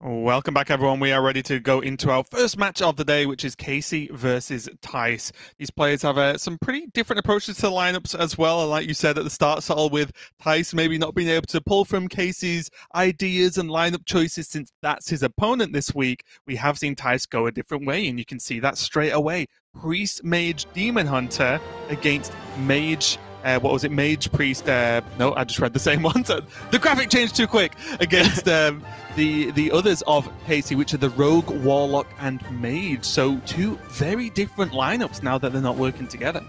Welcome back, everyone. We are ready to go into our first match of the day, which is Casie versus Thijs. These players have some pretty different approaches to the lineups as well. And like you said at the start, Saul, with Thijs maybe not being able to pull from Casie's ideas and lineup choices since that's his opponent this week, we have seen Thijs go a different way, and you can see that straight away. Priest, Mage, Demon Hunter against Mage... what was it? Mage, Priest, no, I just read the same one. So the graphic changed too quick against the others of Casie, which are the Rogue, Warlock, and Mage. So two very different lineups now that they're not working together.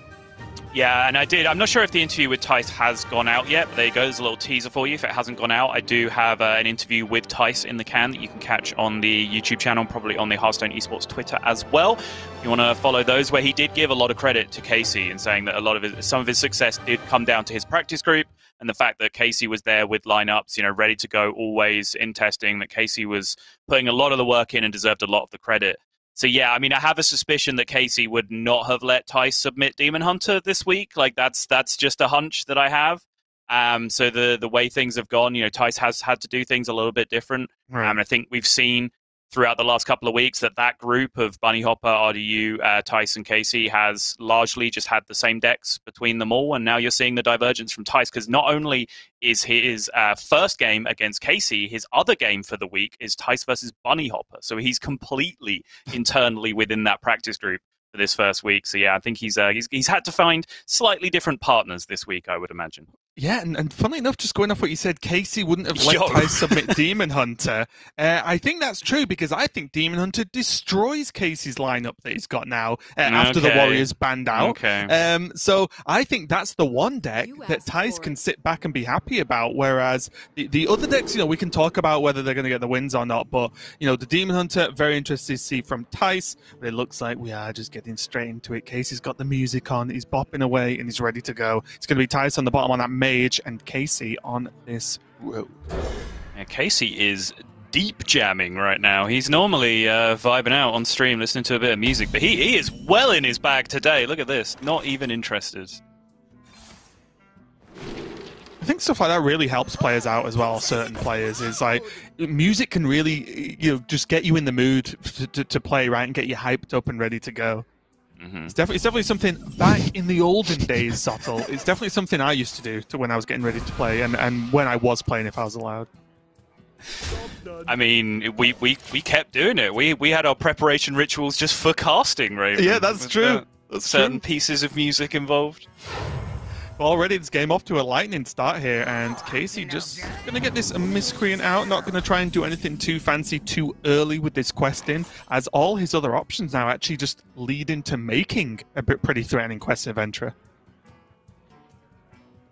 Yeah, and I'm not sure if the interview with Thijs has gone out yet, but there you go, there's a little teaser for you if it hasn't gone out. I do have an interview with Thijs in the can that you can catch on the YouTube channel, probably on the Hearthstone Esports Twitter as well. If you want to follow those, where he did give a lot of credit to Casie and saying that some of his success did come down to his practice group and the fact that Casie was there with lineups, ready to go always in testing, that Casie was putting a lot of the work in and deserved a lot of the credit. So yeah, I mean, I have a suspicion that Casie would not have let Thijs submit Demon Hunter this week. Like that's just a hunch that I have. So the way things have gone, Thijs has had to do things a little bit different. Right. I think we've seen throughout the last couple of weeks that group of Bunny Hopper, RDU, Thijs, and Casie has largely just had the same decks between them all. And now you're seeing the divergence from Thijs, because not only is his first game against Casie, his other game for the week is Thijs versus Bunny Hopper. So he's completely internally within that practice group for this first week. So yeah, I think he's had to find slightly different partners this week, I would imagine. Yeah, and funnily enough, just going off what you said, Casie wouldn't have let Thijs submit Demon Hunter. I think that's true, because I think Demon Hunter destroys Casie's lineup that he's got now after the Warriors banned out. Okay. So I think that's the one deck that Thijs can sit back and be happy about, whereas the other decks, we can talk about whether they're going to get the wins or not, but, the Demon Hunter, very interested to see from Thijs, but it looks like we are just getting straight into it. Casie's got the music on, he's bopping away, and he's ready to go. It's going to be Thijs on the bottom on that Mage and Casie on this road. Yeah, Casie is deep jamming right now. He's normally vibing out on stream, listening to a bit of music, but he is well in his bag today. Look at this, not even interested. I think stuff like that really helps players out as well. Certain players is like music can really, just get you in the mood to play, right, and get you hyped up and ready to go. Mm-hmm. It's definitely something back in the olden days, Subtle. It's definitely something I used to do when I was getting ready to play, and when I was playing, if I was allowed. I mean, we kept doing it. We had our preparation rituals just for casting, right? Yeah, that's true. That's certain true. pieces of music involved. Well, already this game off to a lightning start here, and Casie just going to get this miscreant out, not going to try and do anything too fancy too early with this quest in, as all his other options now actually just lead into making a pretty threatening quest adventure.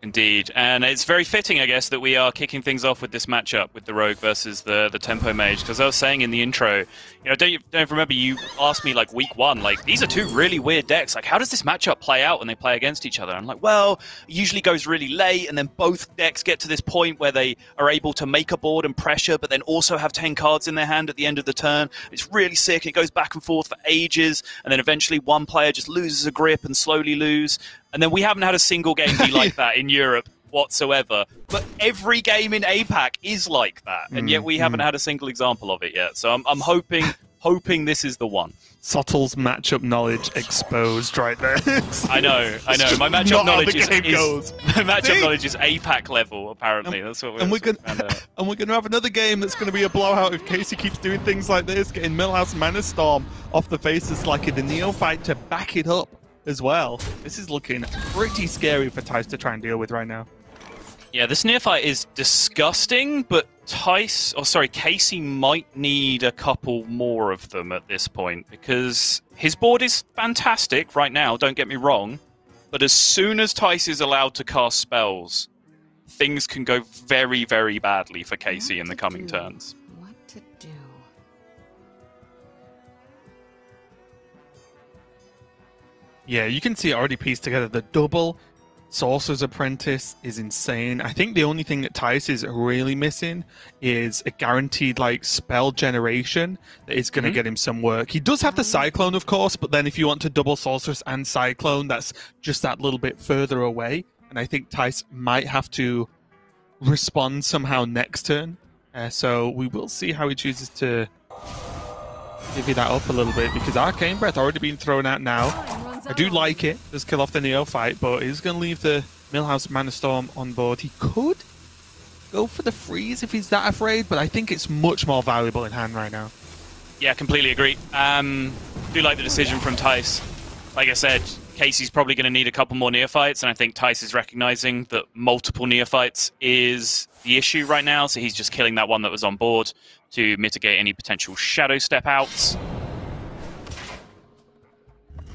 Indeed, and it's very fitting, I guess, that we are kicking things off with this matchup with the Rogue versus the Tempo Mage, because I was saying in the intro, don't remember you asked me like week one, like these are two really weird decks. Like, how does this matchup play out when they play against each other? I'm like, well, it usually goes really late, and then both decks get to this point where they are able to make a board and pressure, but then also have 10 cards in their hand at the end of the turn. It's really sick. It goes back and forth for ages, and then eventually one player just loses a grip and slowly lose. And then we haven't had a single game be like that in Europe whatsoever. But every game in APAC is like that, and yet we haven't had a single example of it yet. So I'm hoping this is the one. Subtle's matchup knowledge exposed right there. I know. My matchup knowledge is APAC level. Apparently, that's what we're going to have another game that's going to be a blowout if Casie keeps doing things like this, getting Millhouse Mana Storm off the faces like the Neophyte to back it up as well. This is looking pretty scary for Thijs to try and deal with right now. Yeah, this Neophyte is disgusting, but Casie might need a couple more of them at this point, because his board is fantastic right now, don't get me wrong, but as soon as Thijs is allowed to cast spells, things can go very, very badly for Casie in the coming turns. What to do? Yeah, you can see it already pieced together. The double Sorcerer's Apprentice is insane. I think the only thing that Thijs is really missing is a guaranteed spell generation that is going to get him some work. He does have the Cyclone, of course, but then if you want to double Sorceress and Cyclone, that's just that little bit further away. And I think Thijs might have to respond somehow next turn So we will see how he chooses to divvy that up a little bit, because Arcane Breath already been thrown out now. I do like it. Does kill off the Neophyte, but he's going to leave the Millhouse Mana Storm on board. He could go for the freeze if he's that afraid, but I think it's much more valuable in hand right now. Yeah, completely agree. Do like the decision from Thijs. Like I said, Casey's probably going to need a couple more Neophytes, and I think Thijs is recognizing that multiple Neophytes is the issue right now, so he's just killing that one that was on board to mitigate any potential Shadow Step outs.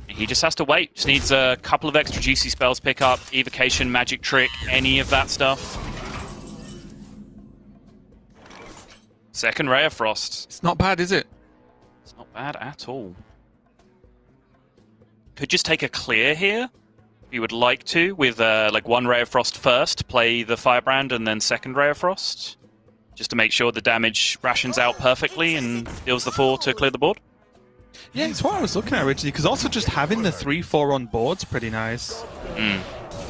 He just has to wait. Just needs a couple of extra juicy spells pick up, Evocation, Magic Trick, any of that stuff. Second Ray of Frost. It's not bad, is it? It's not bad at all. Could just take a clear here, if you would like to, with like one Ray of Frost first, play the Firebrand, and then second Ray of Frost, just to make sure the damage rations out perfectly and deals the 4 to clear the board. Yeah, it's what I was looking at originally, because also just having the 3-4 on board's pretty nice. I'm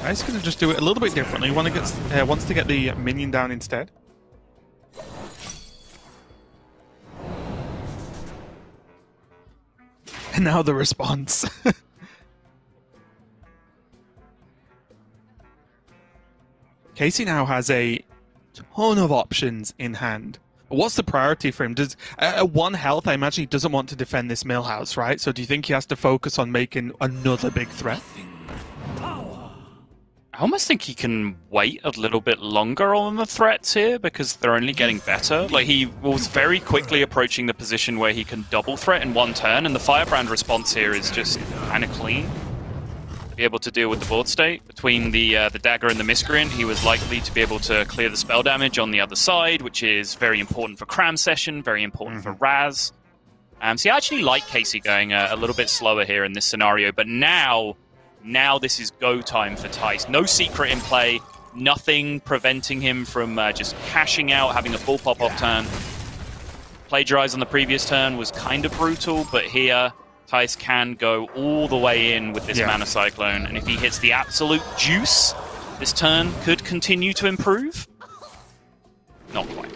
just going to just do it a little bit differently. Wants to get the minion down instead. And now the response. Casie now has a ton of options in hand. But what's the priority for him? Does at 1 health, I imagine he doesn't want to defend this Millhouse, right? So do you think he has to focus on making another big threat? I almost think he can wait a little bit longer on the threats here, because they're only getting better. Like, he was very quickly approaching the position where he can double threat in 1 turn, and the Firebrand response here is just kind of clean. Be able to deal with the board state. Between the dagger and the miscreant, he was likely to be able to clear the spell damage on the other side, which is very important for Cram Session, very important for Raz. So I actually like Casie going a little bit slower here in this scenario, but now this is go time for Thijs. No secret in play, nothing preventing him from just cashing out, having a full pop-off turn. Plagiarize on the previous turn was kind of brutal, but here Thijs can go all the way in with this Mana Cyclone, and if he hits the absolute juice, this turn could continue to improve. Not quite.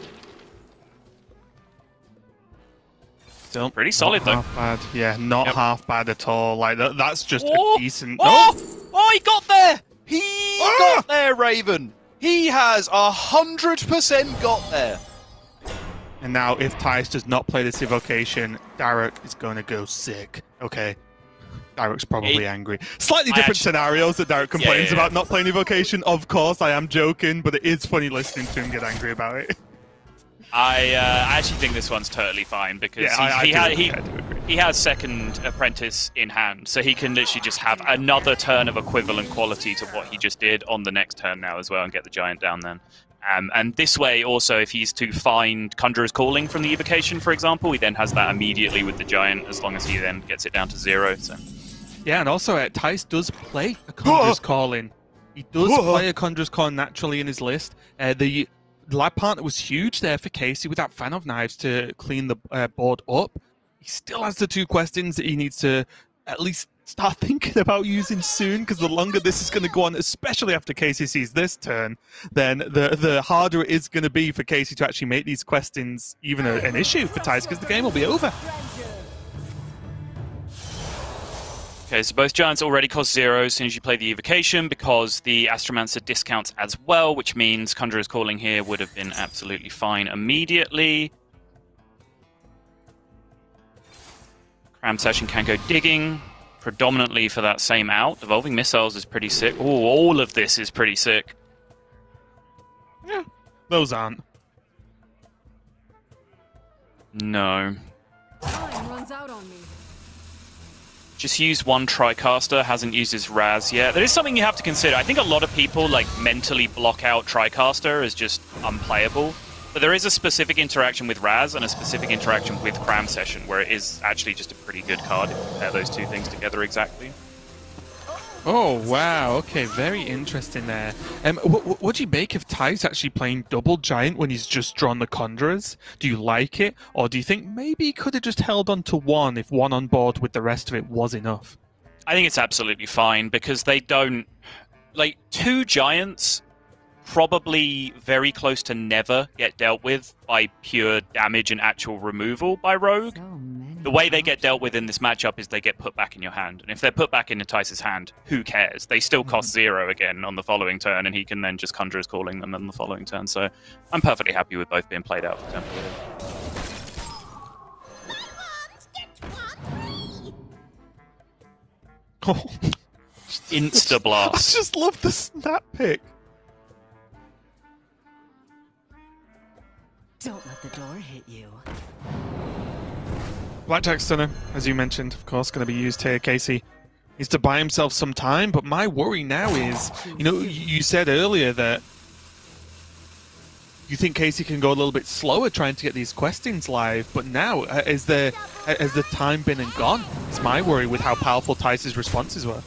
Still pretty solid, though. Half bad. Yeah, not half bad at all. Like that's just a decent. Oh, he got there! He got there, Raven. He has 100% got there. And now, if Thijs does not play this evocation, Derek is going to go sick. Okay. Derek's probably angry. Slightly different scenarios that Derek complains about not playing evocation. Of course, I am joking, but it is funny listening to him get angry about it. I actually think this one's totally fine, because he has second Apprentice in hand, so he can literally just have another turn of equivalent quality to what he just did on the next turn now as well, and get the Giant down then. And this way, also, if he's to find Conjurer's Calling from the evocation, for example, he then has that immediately with the Giant, as long as he then gets it down to 0. So. Yeah, and also, Thijs does play a Conjurer's Calling. He does play a Conjurer's Calling naturally in his list. The lab partner was huge there for Casie without Fan of Knives to clean the board up. He still has the 2 questions that he needs to at least start thinking about using soon, because the longer this is going to go on, especially after Casie sees this turn, then the harder it is going to be for Casie to actually make these questions even an issue for Thijs, because the game will be over. Okay, so both Giants already cost 0 as soon as you play the evocation, because the Astromancer discounts as well, which means Conjurer's Calling here would have been absolutely fine immediately. Cram Session can go digging, predominantly for that same out. Evolving Missiles is pretty sick. Ooh, all of this is pretty sick. Yeah, those aren't. No. Time runs out on me. Just used 1 Tricaster, hasn't used his Raz yet. That is something you have to consider. I think a lot of people mentally block out Tricaster as just unplayable. But there is a specific interaction with Raz and a specific interaction with Cram Session, where it is actually just a pretty good card if you compare those 2 things together exactly. Oh, wow. Okay, very interesting there. What do you make of Thijs actually playing double Giant when he's just drawn the Conjurers? Do you like it? Or do you think maybe he could have just held on to 1 if 1 on board with the rest of it was enough? I think it's absolutely fine, because they don't... 2 Giants probably very close to never get dealt with by pure damage and actual removal by Rogue. The way they get dealt with in this matchup is they get put back in your hand. And if they're put back into Thijs' hand, who cares? They still cost 0 again on the following turn, and he can then just Conjurer's Calling them on the following turn. So I'm perfectly happy with both being played out for Temple. Oh. Insta-blast. I just love the snap pick. Don't let the door hit you. Blackjack Stunner, as you mentioned, of course, going to be used here. Casie needs to buy himself some time, but my worry now is, you know, you said earlier that you think Casie can go a little bit slower trying to get these questings live, but now, has the time been and gone? It's my worry with how powerful Thijs' responses were.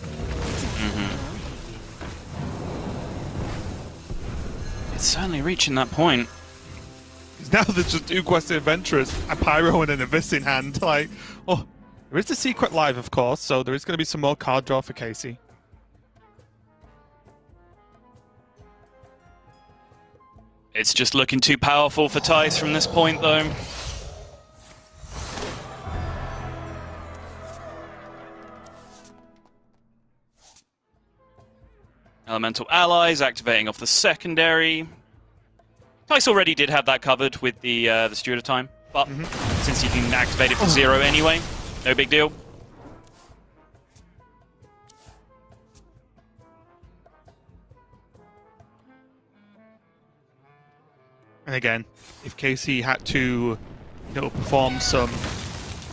It's certainly reaching that point. Now there's just 2 quested adventurers, a pyro and an abyss in hand. Like, oh, there is the secret live, of course, so there is going to be some more card draw for Casie. It's just looking too powerful for Thijs from this point, though. Elemental allies activating off the secondary. Thijs already did have that covered with the Steward of Time, but since he can activate it for 0 anyway, no big deal. And again, if Casie had to, perform some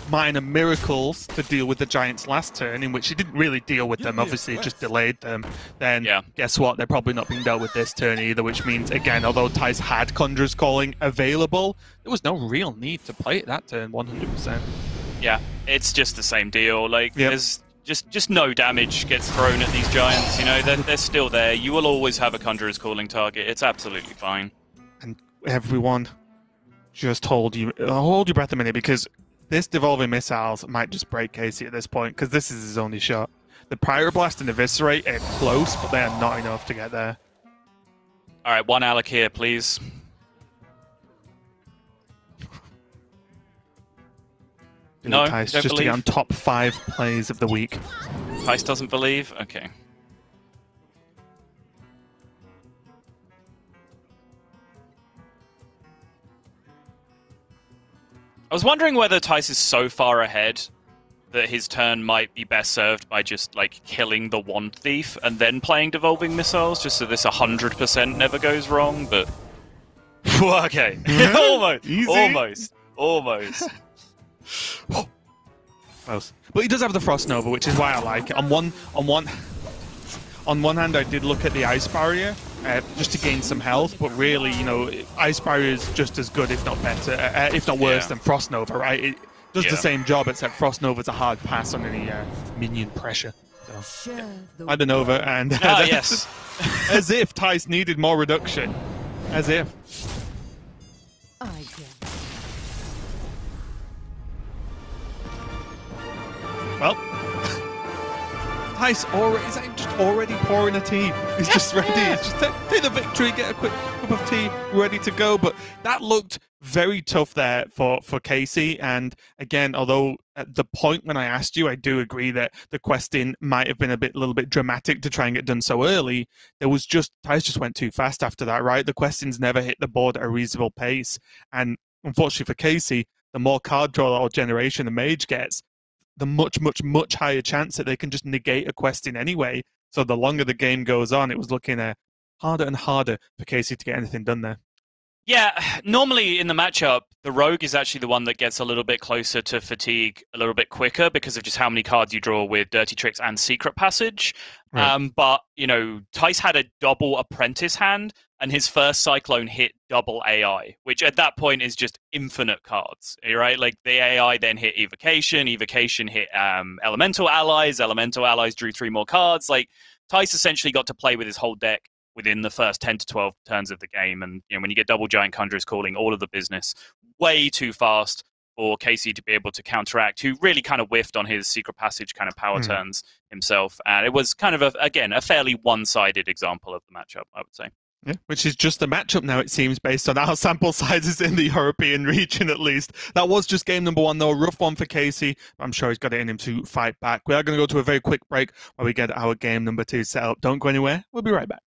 minor miracles to deal with the Giants last turn, in which he didn't really deal with them, obviously just delayed them, then guess what? They're probably not being dealt with this turn either, which means, again, although Thijs had Conjurer's Calling available, there was no real need to play it that turn, 100%. Yeah, it's just the same deal. Like, there's just no damage gets thrown at these Giants, they're still there. You will always have a Conjurer's Calling target. It's absolutely fine. And everyone, just hold your breath a minute, because this Devolving Missiles might just break Casie at this point, because this is his only shot. The Pyroblast and Eviscerate are close, but they are not enough to get there. Alright, 1 Alec here, please. No, Thijs, just to get on top 5 plays of the week. Thijs doesn't believe? Okay. I was wondering whether Thijs is so far ahead that his turn might be best served by just, killing the Wand Thief and then playing Devolving Missiles, just so this 100% never goes wrong, but... okay. Almost. Close. But he does have the Frost Nova, which is why I like it. On one hand, I did look at the Ice Barrier, just to gain some health, but really, Ice Barrier is just as good, if not better, if not worse than Frost Nova, right? It does the same job, except Frost Nova's a hard pass on any minion pressure. So, I the Nova, and yes. as if Thijs needed more reduction. As if. Well, Thijs is already pouring a tea. He's just ready. He's just take the victory, get a quick cup of tea, ready to go. But that looked very tough there for Casie. And again, although at the point when I asked you, I do agree that the questing might have been a little bit dramatic to try and get done so early. Thijs just went too fast after that, right? The questings never hit the board at a reasonable pace. And unfortunately for Casie, the more card draw or generation the mage gets, the much higher chance that they can just negate a questing anyway. So the longer the game goes on, it was looking harder and harder for Casie to get anything done there. Yeah, normally in the matchup, the Rogue is actually the one that gets a little bit closer to fatigue a little bit quicker because of just how many cards you draw with Dirty Tricks and Secret Passage. Right. But, Thijs had a double Apprentice hand, and his first Cyclone hit double AI, which at that point is just infinite cards, right? Like, the AI then hit Evocation hit Elemental Allies drew 3 more cards. Like, Thijs essentially got to play with his whole deck within the first 10 to 12 turns of the game. And when you get double Giant Conjurer's Calling, all of the business way too fast for Casie to be able to counteract, who really kind of whiffed on his Secret Passage kind of power turns himself. And it was kind of, a fairly one-sided example of the matchup, I would say. Yeah, which is just the matchup now, it seems, based on our sample sizes in the European region, at least. That was just game number 1, though. A rough one for Casie. I'm sure he's got it in him to fight back. We are going to go to a very quick break while we get our game number 2 set up. Don't go anywhere. We'll be right back.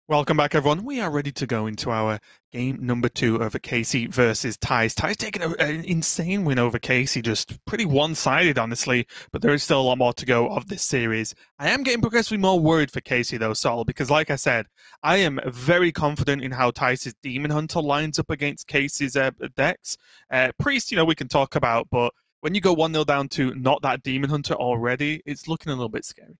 Welcome back, everyone. We are ready to go into our game number 2 over Casie versus Thijs. Thijs taking an insane win over Casie, just pretty one-sided, honestly, but there is still a lot more to go of this series. I am getting progressively more worried for Casie, though, Sol, because like I said, I am very confident in how Thijs' Demon Hunter lines up against Casie's decks. Priest, we can talk about, but when you go 1-0 down to not that Demon Hunter already, it's looking a little bit scary.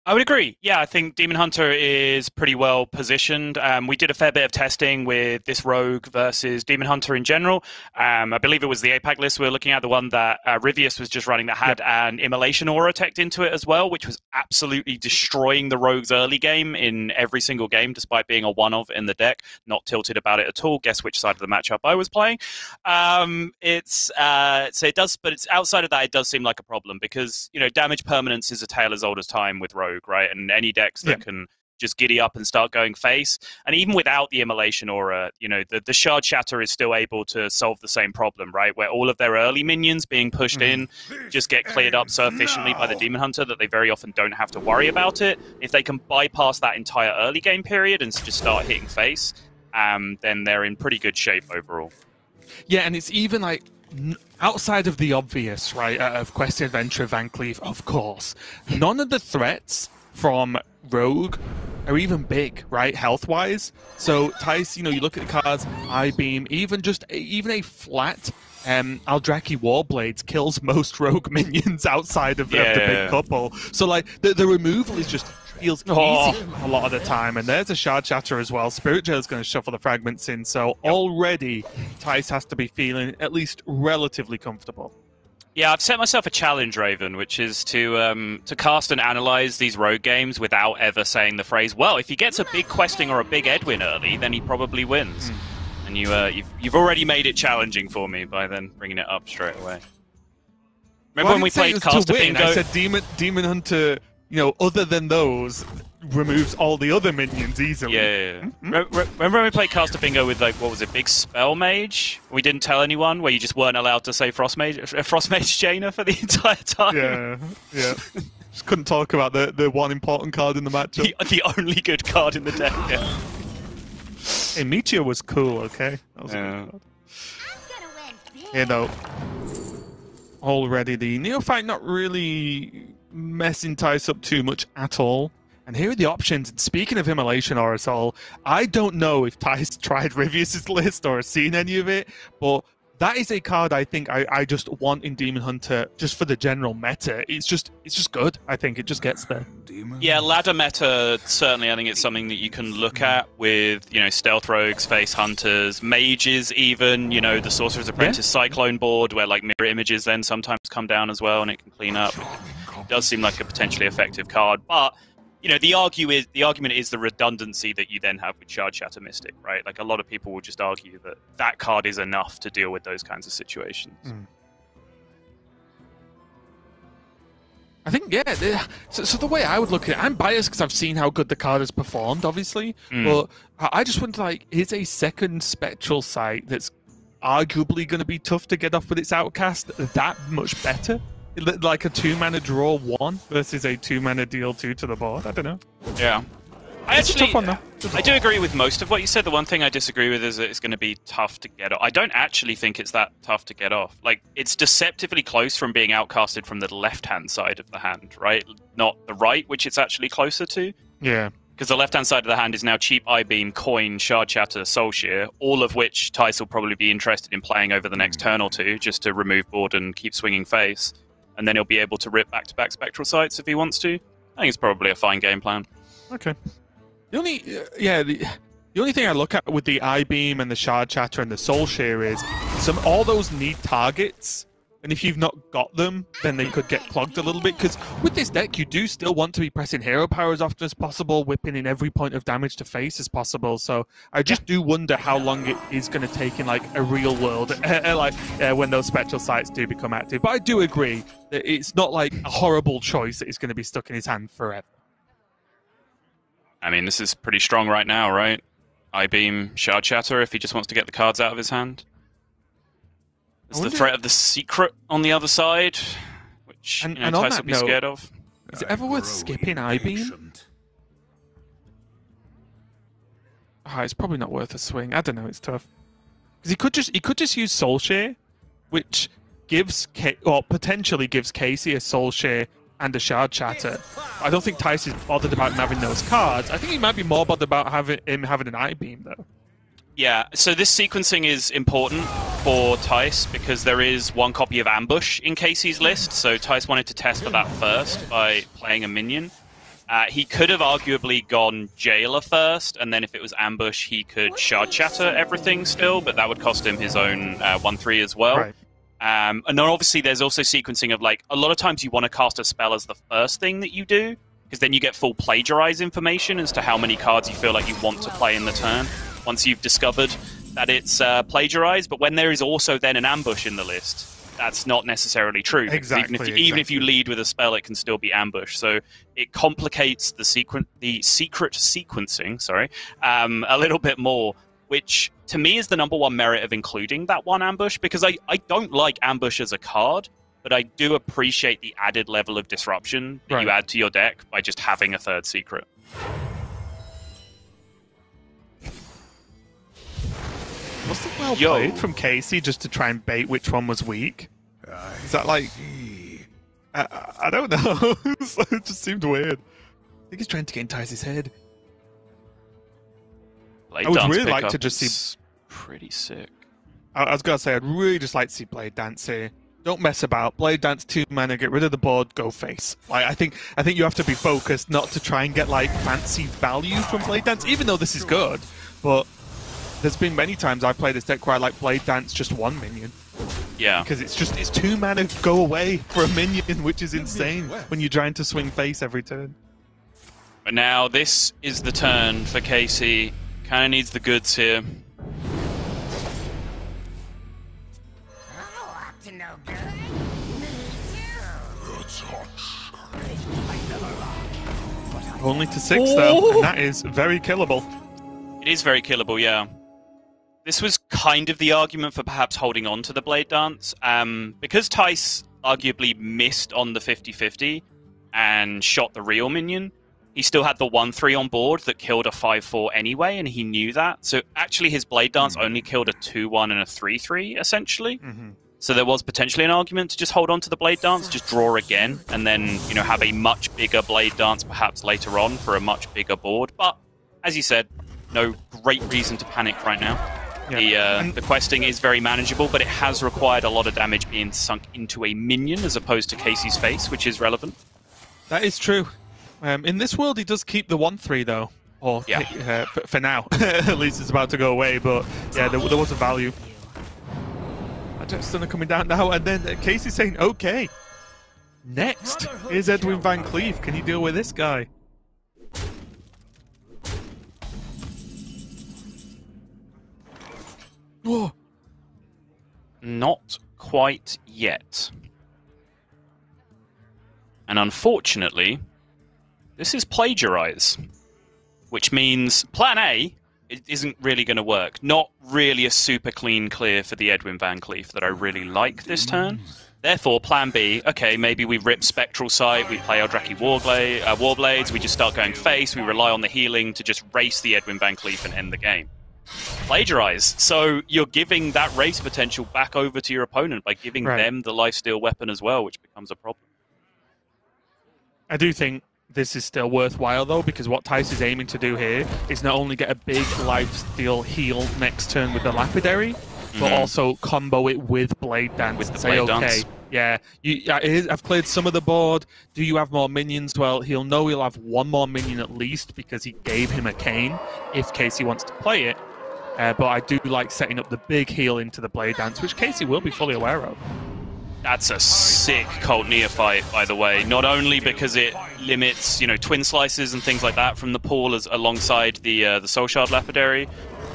I would agree. Yeah, I think Demon Hunter is pretty well positioned. We did a fair bit of testing with this Rogue versus Demon Hunter in general. I believe it was the APAC list we were looking at, the one that Rivius was just running that had an Immolation Aura teched into it as well, which was absolutely destroying the Rogue's early game in every single game, despite being a one-of in the deck. Not tilted about it at all. Guess which side of the matchup I was playing. So it does, but it's outside of that, it does seem like a problem because, damage permanence is a tale as old as time with Rogue. Right, and any decks that can just giddy up and start going face, and even without the Immolation Aura, the Shard Shatter is still able to solve the same problem, right? Where all of their early minions being pushed in just get cleared up so efficiently by the Demon Hunter that they very often don't have to worry about it. If they can bypass that entire early game period and just start hitting face, then they're in pretty good shape overall. Yeah, and it's even like outside of the obvious, right, of Quest Adventure, Van Cleef, of course, none of the threats from Rogue are even big, right, health-wise. So Thijs, you look at the cards, I-Beam, even a flat Aldraki Warblades kills most rogue minions outside of the big couple. So like the removal is just feels easy a lot of the time. And there's a Shard Shatter as well. Spirit Gel is going to shuffle the fragments in. So already Thijs has to be feeling at least relatively comfortable. Yeah, I've set myself a challenge, Raven, which is to cast and analyze these rogue games without ever saying the phrase, well, if he gets a big questing or a big Edwin early, then he probably wins. And you've already made it challenging for me by then bringing it up straight away. Remember when we played Caster Bingo? I said Demon Hunter, other than those, removes all the other minions easily. Yeah. Remember when we played Caster Bingo with, like, what was it, Big Spell Mage? We didn't tell anyone, where you just weren't allowed to say Frost Mage Jaina for the entire time? Yeah. Just couldn't talk about the one important card in the matchup. The only good card in the deck, yeah. Hey, Meteor was cool, okay? That was a good card. Already the Neophyte not really messing Thijs up too much at all. And here are the options. And speaking of Immolation Aerosol, I don't know if Thijs tried Rivius' list or seen any of it, but that is a card I think I just want in Demon Hunter just for the general meta. It's just good. I think it just gets there. Yeah, ladder meta, certainly I think it's something that you can look at with, stealth rogues, face hunters, mages even, the Sorcerer's Apprentice Cyclone board where like mirror images then sometimes come down as well and it can clean up. It does seem like a potentially effective card, but the argument is the redundancy that you then have with Shard Shatter Mystic, right? Like a lot of people will just argue that that card is enough to deal with those kinds of situations. I think, so the way I would look at it, I'm biased because I've seen how good the card has performed, obviously, but I just wonder, like, is a second Spectral Sight that's arguably going to be tough to get off with its Outcast that much better? Like a 2-mana draw 1 versus a 2-mana deal 2 to the board? I don't know. Yeah. I do agree with most of what you said. The one thing I disagree with is that it's going to be tough to get off. I don't actually think it's that tough to get off. Like, it's deceptively close from being outcasted from the left-hand side of the hand, right? Not the right, which it's actually closer to. Yeah. Because the left-hand side of the hand is now Cheap I-Beam, Coin, Shard Shatter, Soulshear, all of which Thijs will probably be interested in playing over the next turn or two, just to remove board and keep swinging face. And then he'll be able to rip back-to-back Spectral Sights if he wants to. I think it's probably a fine game plan. Okay. The only thing I look at with the I-Beam and the Shard Shatter and the Soulshear is all those need targets. And if you've not got them, then they could get clogged a little bit. Because with this deck, you do still want to be pressing hero power as often as possible, whipping in every point of damage to face as possible. So I just do wonder how long it is going to take in like a real world, when those Spectral Sights do become active. But I do agree that it's not like a horrible choice that is going to be stuck in his hand forever. I mean, this is pretty strong right now, right? I-Beam, Shard Shatter if he just wants to get the cards out of his hand. There's the threat of the Secret on the other side, which Thijs will be scared of. Is it ever worth skipping I-Beam? It's probably not worth a swing. I don't know, it's tough. Because he could just use Soulshear, which potentially gives Casie a Soulshear and a Shard Shatter. I don't think Thijs is bothered about him having those cards. I think he might be more bothered about him having an I-Beam, though. Yeah, so this sequencing is important for Thijs because there is one copy of Ambush in Casey's list, so Thijs wanted to test for that first by playing a minion. He could have arguably gone Jailer first, and then if it was Ambush, he could Shard Shatter everything still, but that would cost him his own 1/3 as well. Right. And then obviously there's also sequencing of, like, a lot of times you want to cast a spell as the first thing that you do, because then you get full plagiarize information as to how many cards you feel like you want to play in the turn once you've discovered that it's plagiarized. But when there is also then an ambush in the list, that's not necessarily true. Exactly. Even if you lead with a spell, it can still be ambush. So it complicates the secret sequencing, a little bit more, which to me is the #1 merit of including that one ambush, because I don't like ambush as a card, but I do appreciate the added level of disruption that you add to your deck by just having a third secret. Was it well played from Casie just to try and bait which one was weak? Is that like... I don't know. It just seemed weird. I think he's trying to get in Thijs' head. Blade I would Dance really like pickup to just is see. pretty sick. I was gonna say I'd really just like to see Blade Dance here. Don't mess about. Blade Dance 2 mana, get rid of the board, go face. Like I think you have to be focused, not to try and get like fancy value from Blade Dance, even though this is good. But there's been many times I've played this deck where I like Blade Dance just 1 minion. Yeah. Because it's 2 mana go away for a minion, which is insane when you're trying to swing face every turn. But now this is the turn for Casie. Kind of needs the goods here. Only to 6 though, and that is very killable. It is very killable, yeah. This was kind of the argument for perhaps holding on to the Blade Dance. Because Thijs arguably missed on the 50-50 and shot the real minion, he still had the 1-3 on board that killed a 5-4 anyway, and he knew that. So actually his Blade Dance only killed a 2-1 and a 3-3, essentially. So there was potentially an argument to just hold on to the Blade Dance, just draw again, and then, you know, have a much bigger Blade Dance perhaps later on for a much bigger board. But, as you said, no great reason to panic right now. Yeah. The questing is very manageable, but it has required a lot of damage being sunk into a minion as opposed to Casey's face, which is relevant. That is true. In this world, he does keep the 1-3 though, or yeah. For now. At least it's about to go away, but yeah, there was a value. Stunner coming down now, and then Casie saying, "Okay, next is Edwin Van Cleef. Can you deal with this guy?" Whoa. Not quite yet. And unfortunately, this is plagiarize, which means plan A it isn't really going to work. Not really a super clean clear for the Edwin Van Cleef that I really like this turn. Therefore, plan B, okay, maybe we rip Spectral Sight, we play Eldrazi Warblades, we just start going face, we rely on the healing to just race the Edwin Van Cleef and end the game. Plagiarize. So you're giving that race potential back over to your opponent by giving them the lifesteal weapon as well, which becomes a problem. I do think this is still worthwhile, though, because what Thijs is aiming to do here is not only get a big lifesteal heal next turn with the Lapidary, but also combo it with Blade Dance. With the say, Blade okay, Dance. yeah, I've cleared some of the board. Do you have more minions? Well, he'll know he'll have 1 more minion at least because he gave him a cane if Casie wants to play it. But I do like setting up the big heal into the Blade Dance, which Casie will be fully aware of. That's a sick Cult Neophyte, by the way. Not only because it limits, you know, twin slices and things like that from the pool as alongside the Soul Shard Lapidary,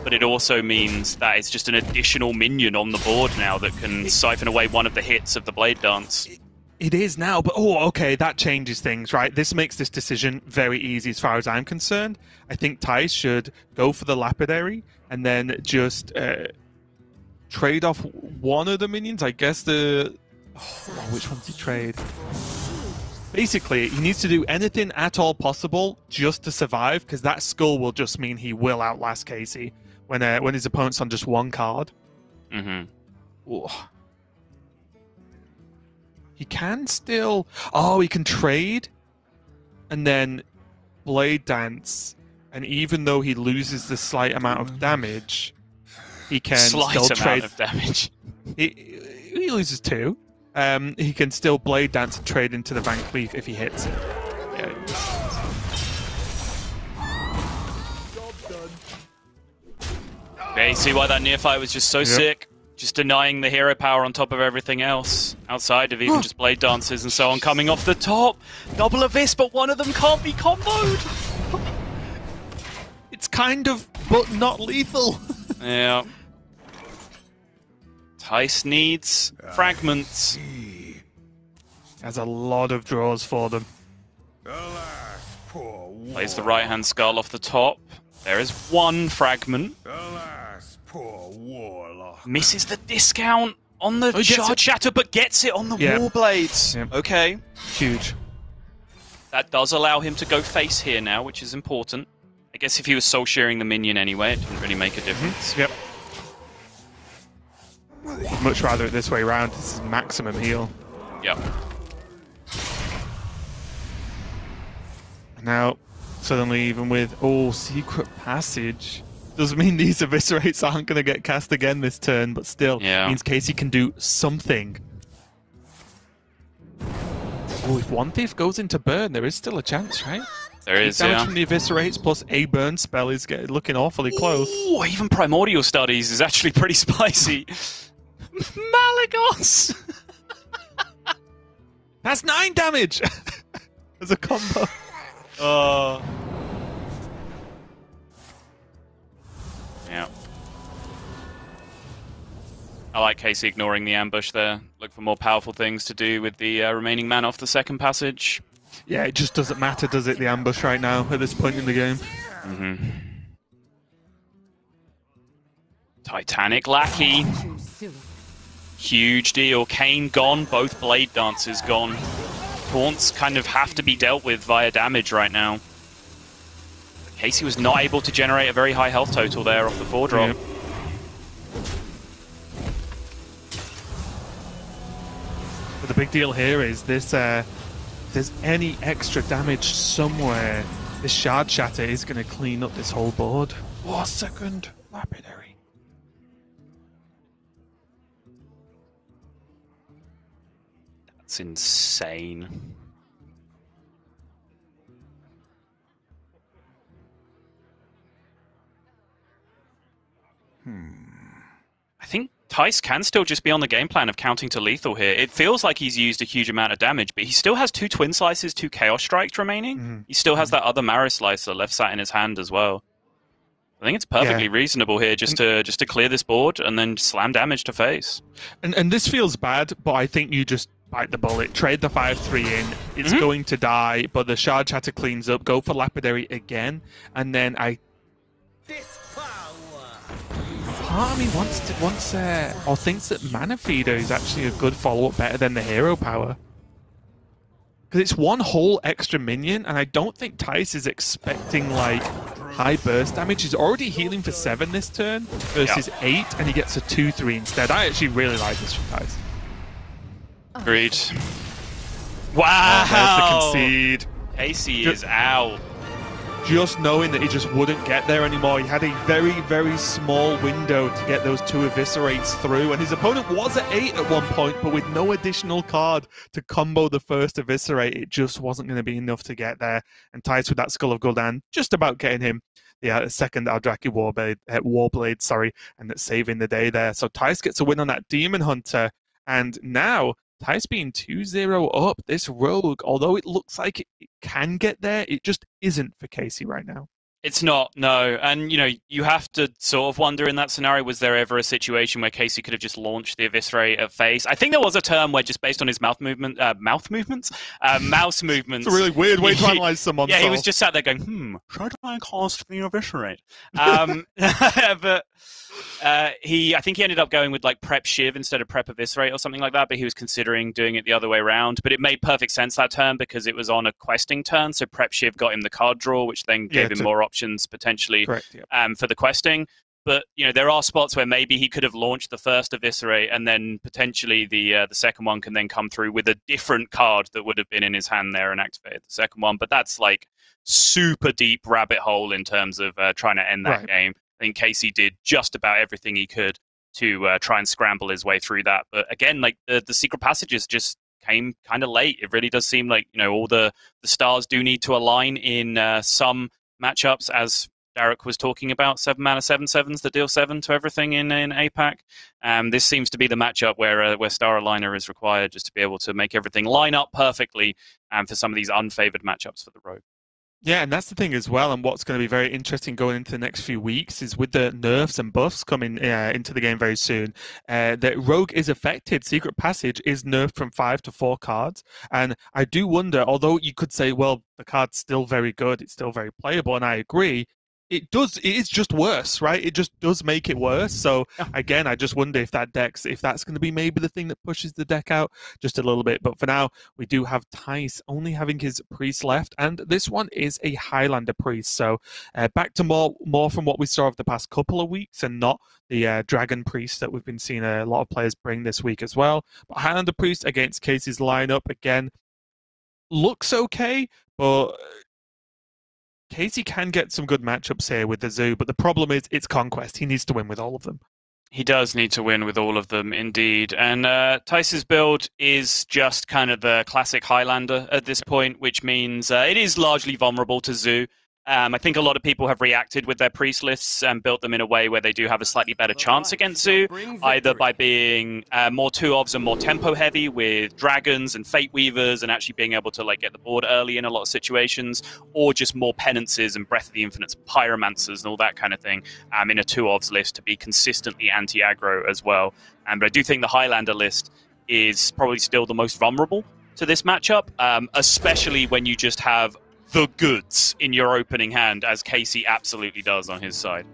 but it also means that it's just an additional minion on the board now that can siphon away one of the hits of the Blade Dance. It is now, but okay, that changes things, right? This makes this decision very easy as far as I'm concerned. I think Thijs should go for the Lapidary and then just trade off one of the minions. I guess which one did he trade? Basically, he needs to do anything at all possible just to survive, because that skull will just mean he will outlast Casie when his opponent's on just 1 card. Ooh. He can still... Oh, he can trade and then Blade Dance, and even though he loses the slight amount of damage, he can still trade... Slight amount of damage. He loses 2. He can still Blade Dance and trade into the Van Cleef if he hits it. Yeah. Okay, see why that Neophyte was just so sick? Just denying the hero power on top of everything else, outside of even just Blade Dances and so on, coming off the top. Double Abyss, but one of them can't be comboed! It's kind of, but not lethal. Yeah. Thijs needs fragments. Has a lot of draws for them. Plays the right-hand skull off the top. There is 1 fragment. Misses the discount on the Shard Shatter, but gets it on the Warblades. Yep. Okay. Huge. That does allow him to go face here now, which is important. I guess if he was soul sharing the minion anyway, it didn't really make a difference. Yep. Much rather it this way around. This is maximum heal. Yep. Now, suddenly even with, Secret Passage. Doesn't mean these eviscerates aren't going to get cast again this turn, but still means Casie can do something. Oh, if one thief goes into burn, there is still a chance, right? There is, damage from the eviscerates plus a burn spell is looking awfully close. Ooh, even Primordial Studies is actually pretty spicy. Malagos! That's 9 damage as a combo. Yeah. I like Casie ignoring the ambush there. Look for more powerful things to do with the remaining mana off the second passage. Yeah, it just doesn't matter, does it, the ambush right now at this point in the game? Titanic Lackey. Huge deal. Kane gone, both Blade Dancers gone. Taunts kind of have to be dealt with via damage right now. Casie was not able to generate a very high health total there off the 4-drop. Yep. But the big deal here is this, if there's any extra damage somewhere, this Shard Shatter is going to clean up this whole board. 4-second lapidary. That's insane. I think Thijs can still just be on the game plan of counting to lethal here. It feels like he's used a huge amount of damage, but he still has 2 Twin Slices, 2 Chaos Strikes remaining. He still has that other Marrow Slicer left sat in his hand as well. I think it's perfectly reasonable here just to clear this board and then slam damage to face. And this feels bad, but I think you just bite the bullet, trade the 5-3 in. It's going to die, but the Shard Shatter cleans up. Go for Lapidary again, and then part of me wants or thinks that Mana Feeder is actually a good follow-up, better than the Hero Power. Because it's one whole extra minion, and I don't think Thijs is expecting, like, high burst damage. He's already healing for 7 this turn versus 8, and he gets a 2-3 instead. I actually really like this from Thijs. Agreed. Wow! There's the concede. Casie is out. Just knowing that he just wouldn't get there anymore. He had a very, very small window to get those 2 eviscerates through, and his opponent was at 8 at one point, but with no additional card to combo the first eviscerate, it just wasn't going to be enough to get there. And Thijs with that Skull of Gul'dan, just about getting him the second Aldraki Warblade, and that's saving the day there. So Thijs gets a win on that Demon Hunter, and now Thijs being 2-0 up, this Rogue, although it looks like it can get there, it just isn't for Casie right now. It's not, no. And, you know, you have to sort of wonder in that scenario, was there ever a situation where Casie could have just launched the Eviscerate at face? I think there was a term where just based on his mouse movements... mouse movements? It's a really weird way to analyze someone. Yeah, he was just sat there going, should I cast the Eviscerate? But... I think he ended up going with like Prep Shiv instead of Prep Eviscerate or something like that, but he was considering doing it the other way around. But it made perfect sense that turn because it was on a questing turn, so Prep Shiv got him the card draw, which then gave him more options potentially for the questing. But you know, there are spots where maybe he could have launched the first Eviscerate and then potentially the second one can then come through with a different card that would have been in his hand there and activated the second one. But that's like super deep rabbit hole in terms of trying to end that game. I think Casie did just about everything he could to try and scramble his way through that. But again, like the secret passages just came kind of late. It really does seem like, you know, all the stars do need to align in some matchups, as Derek was talking about, 7 mana 7/7s that deal 7 to everything in APAC. This seems to be the matchup where Star Aligner is required just to be able to make everything line up perfectly for some of these unfavored matchups for the Rogue. Yeah, and that's the thing as well, and what's going to be very interesting going into the next few weeks is with the nerfs and buffs coming into the game very soon, that Rogue is affected. Secret Passage is nerfed from 5 to 4 cards, and I do wonder, although you could say, well, the card's still very good, it's still very playable, and I agree, it is just worse, right? It just does make it worse. So again, I just wonder if that's going to be maybe the thing that pushes the deck out just a little bit. But for now, we do have Thijs only having his priest left, and this one is a Highlander priest. So back to more from what we saw of the past couple of weeks, and not the dragon priest that we've been seeing a lot of players bring this week as well. But Highlander priest against Casey's lineup again looks okay, but Casie can get some good matchups here with the Zoo, but the problem is it's Conquest. He needs to win with all of them. He does need to win with all of them, indeed. And Thijs' build is just kind of the classic Highlander at this point, which means it is largely vulnerable to Zoo. I think a lot of people have reacted with their priest lists and built them in a way where they do have a slightly better chance against Zoo, either by being more 2-ofs and more tempo heavy with dragons and fate weavers and actually being able to like get the board early in a lot of situations, or just more penances and Breath of the Infinites, pyromancers and all that kind of thing in a 2-ofs list to be consistently anti-aggro as well. But I do think the Highlander list is probably still the most vulnerable to this matchup, especially when you just have the goods in your opening hand, as Casie absolutely does on his side.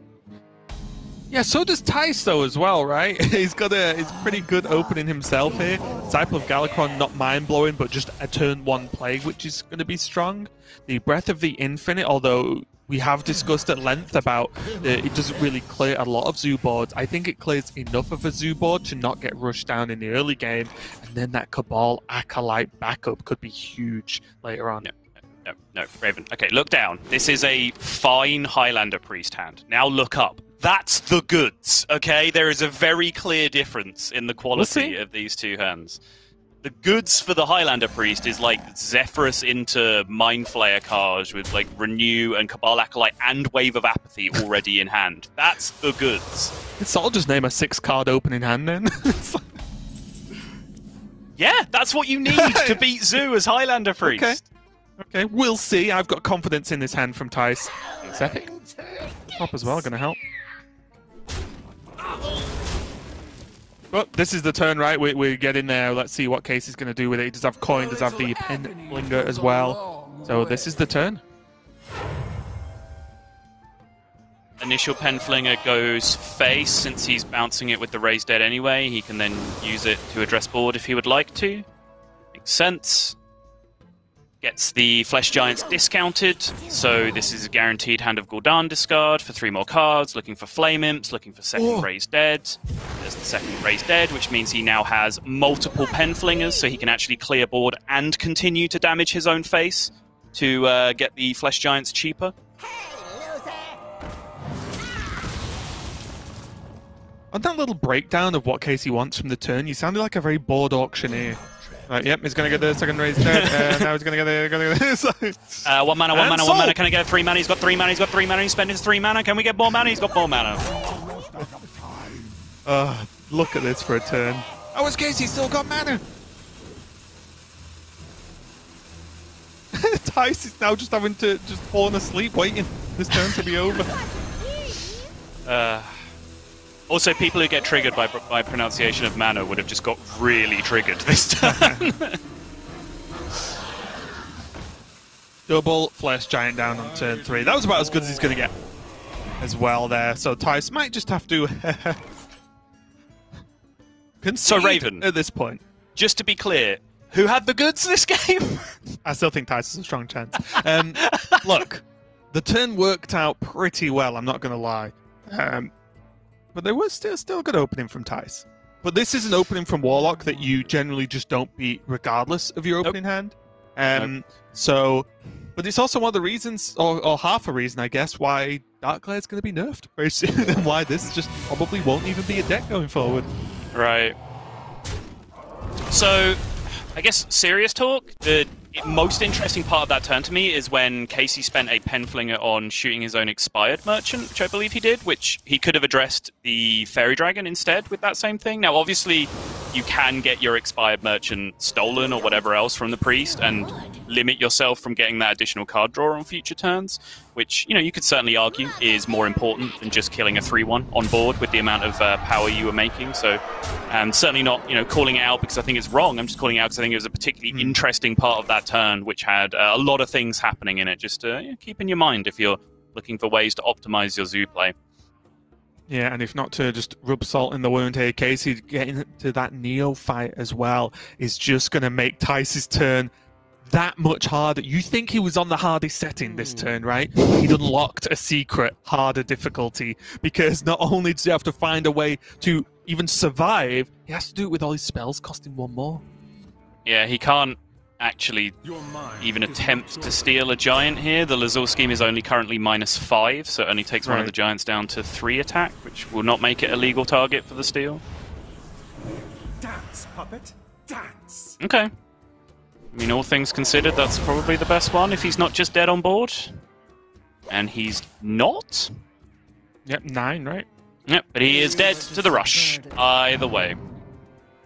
Yeah, so does Thijs though as well, right? He's pretty good opening himself here. Disciple of Galakron, not mind-blowing, but just a turn 1 play, which is going to be strong. The Breath of the Infinite, although we have discussed at length about it doesn't really clear a lot of Zoo boards. I think it clears enough of a Zoo board to not get rushed down in the early game, and then that Cabal Acolyte backup could be huge later on. No, Raven. Okay, look down. This is a fine Highlander priest hand. Now look up. That's the goods, okay? There is a very clear difference in the quality of these two hands. The goods for the Highlander priest is like Zephyrus into Mind Flayer Carj with like Renew and Cabal Acolyte and Wave of Apathy already in hand. That's the goods. It's all just name a 6-card opening hand then. Yeah, that's what you need to beat Zoo as Highlander priest. Okay, we'll see. I've got confidence in this hand from Thijs. It's epic. Top as well, gonna help. But this is the turn, right? We get in there. Let's see what Casey's gonna do with it. He does have coin, does have the Penlinger as well. So this is the turn. Initial Penflinger goes face, since he's bouncing it with the Raised Dead anyway. He can then use it to address board if he would like to. Makes sense. Gets the Flesh Giants discounted, so this is a guaranteed Hand of Gul'dan discard for 3 more cards, looking for Flame Imps, looking for second Raised Dead. There's the second Raised Dead, which means he now has multiple Penflingers, so he can actually clear board and continue to damage his own face to get the Flesh Giants cheaper. On that little breakdown of what Casie wants from the turn, you sounded like a very bored auctioneer. Right, yep, he's going to get the second Raised Dead. Now he's going to get this. 1 mana, 1 mana, 1 mana. Can I get 3 mana? He's got 3 mana, he's got 3 mana. He's spending his 3 mana. Can we get more mana? He's got more mana. Look at this for a turn. Oh, is Casie still got mana? Thijs is now just having to falling asleep, waiting this turn to be over. Also, people who get triggered by pronunciation of mana would have just got really triggered this time. Double Flesh Giant down on turn 3. That was about as good as he's going to get as well there. So Thijs might just have to concede so Raven, at this point. Just to be clear, who had the goods this game? I still think Thijs has a strong chance. Look, the turn worked out pretty well, I'm not going to lie. But there was still a good opening from Thijs. But this is an opening from Warlock that you generally just don't beat regardless of your opening hand. So, but it's also one of the reasons, or half a reason, I guess, why Darkglare is going to be nerfed very soon and why this just probably won't even be a deck going forward. Right. So, I guess serious talk, the most interesting part of that turn to me is when Casie spent a Penflinger on shooting his own Expired Merchant, which I believe he did, which he could have addressed the Fairy Dragon instead with that same thing. Now, obviously, you can get your Expired Merchant stolen or whatever else from the Priest and limit yourself from getting that additional card draw on future turns, which, you know, you could certainly argue is more important than just killing a 3-1 on board with the amount of power you were making. So certainly not, you know, calling it out because I think it's wrong. I'm just calling it out because I think it was a particularly interesting part of that turn, which had a lot of things happening in it. Just to keep in your mind if you're looking for ways to optimize your zoo play. Yeah, and if not to just rub salt in the wound here, Casie getting to that Neophyte as well is just going to make Thijs' turn that much harder. You think he was on the hardest setting this turn, right? He'd unlocked a secret harder difficulty because not only does he have to find a way to even survive, he has to do it with all his spells costing 1 more. Yeah, he can't actually even attempt to steal a giant here. The Lazul scheme is only currently -5, so it only takes one of the giants down to 3 attack, which will not make it a legal target for the steal. Dance, puppet, dance. Okay. I mean, all things considered, that's probably the best one if he's not just dead on board. And he's not? Yep, 9, right? Yep, but he is dead to the rush. Either way.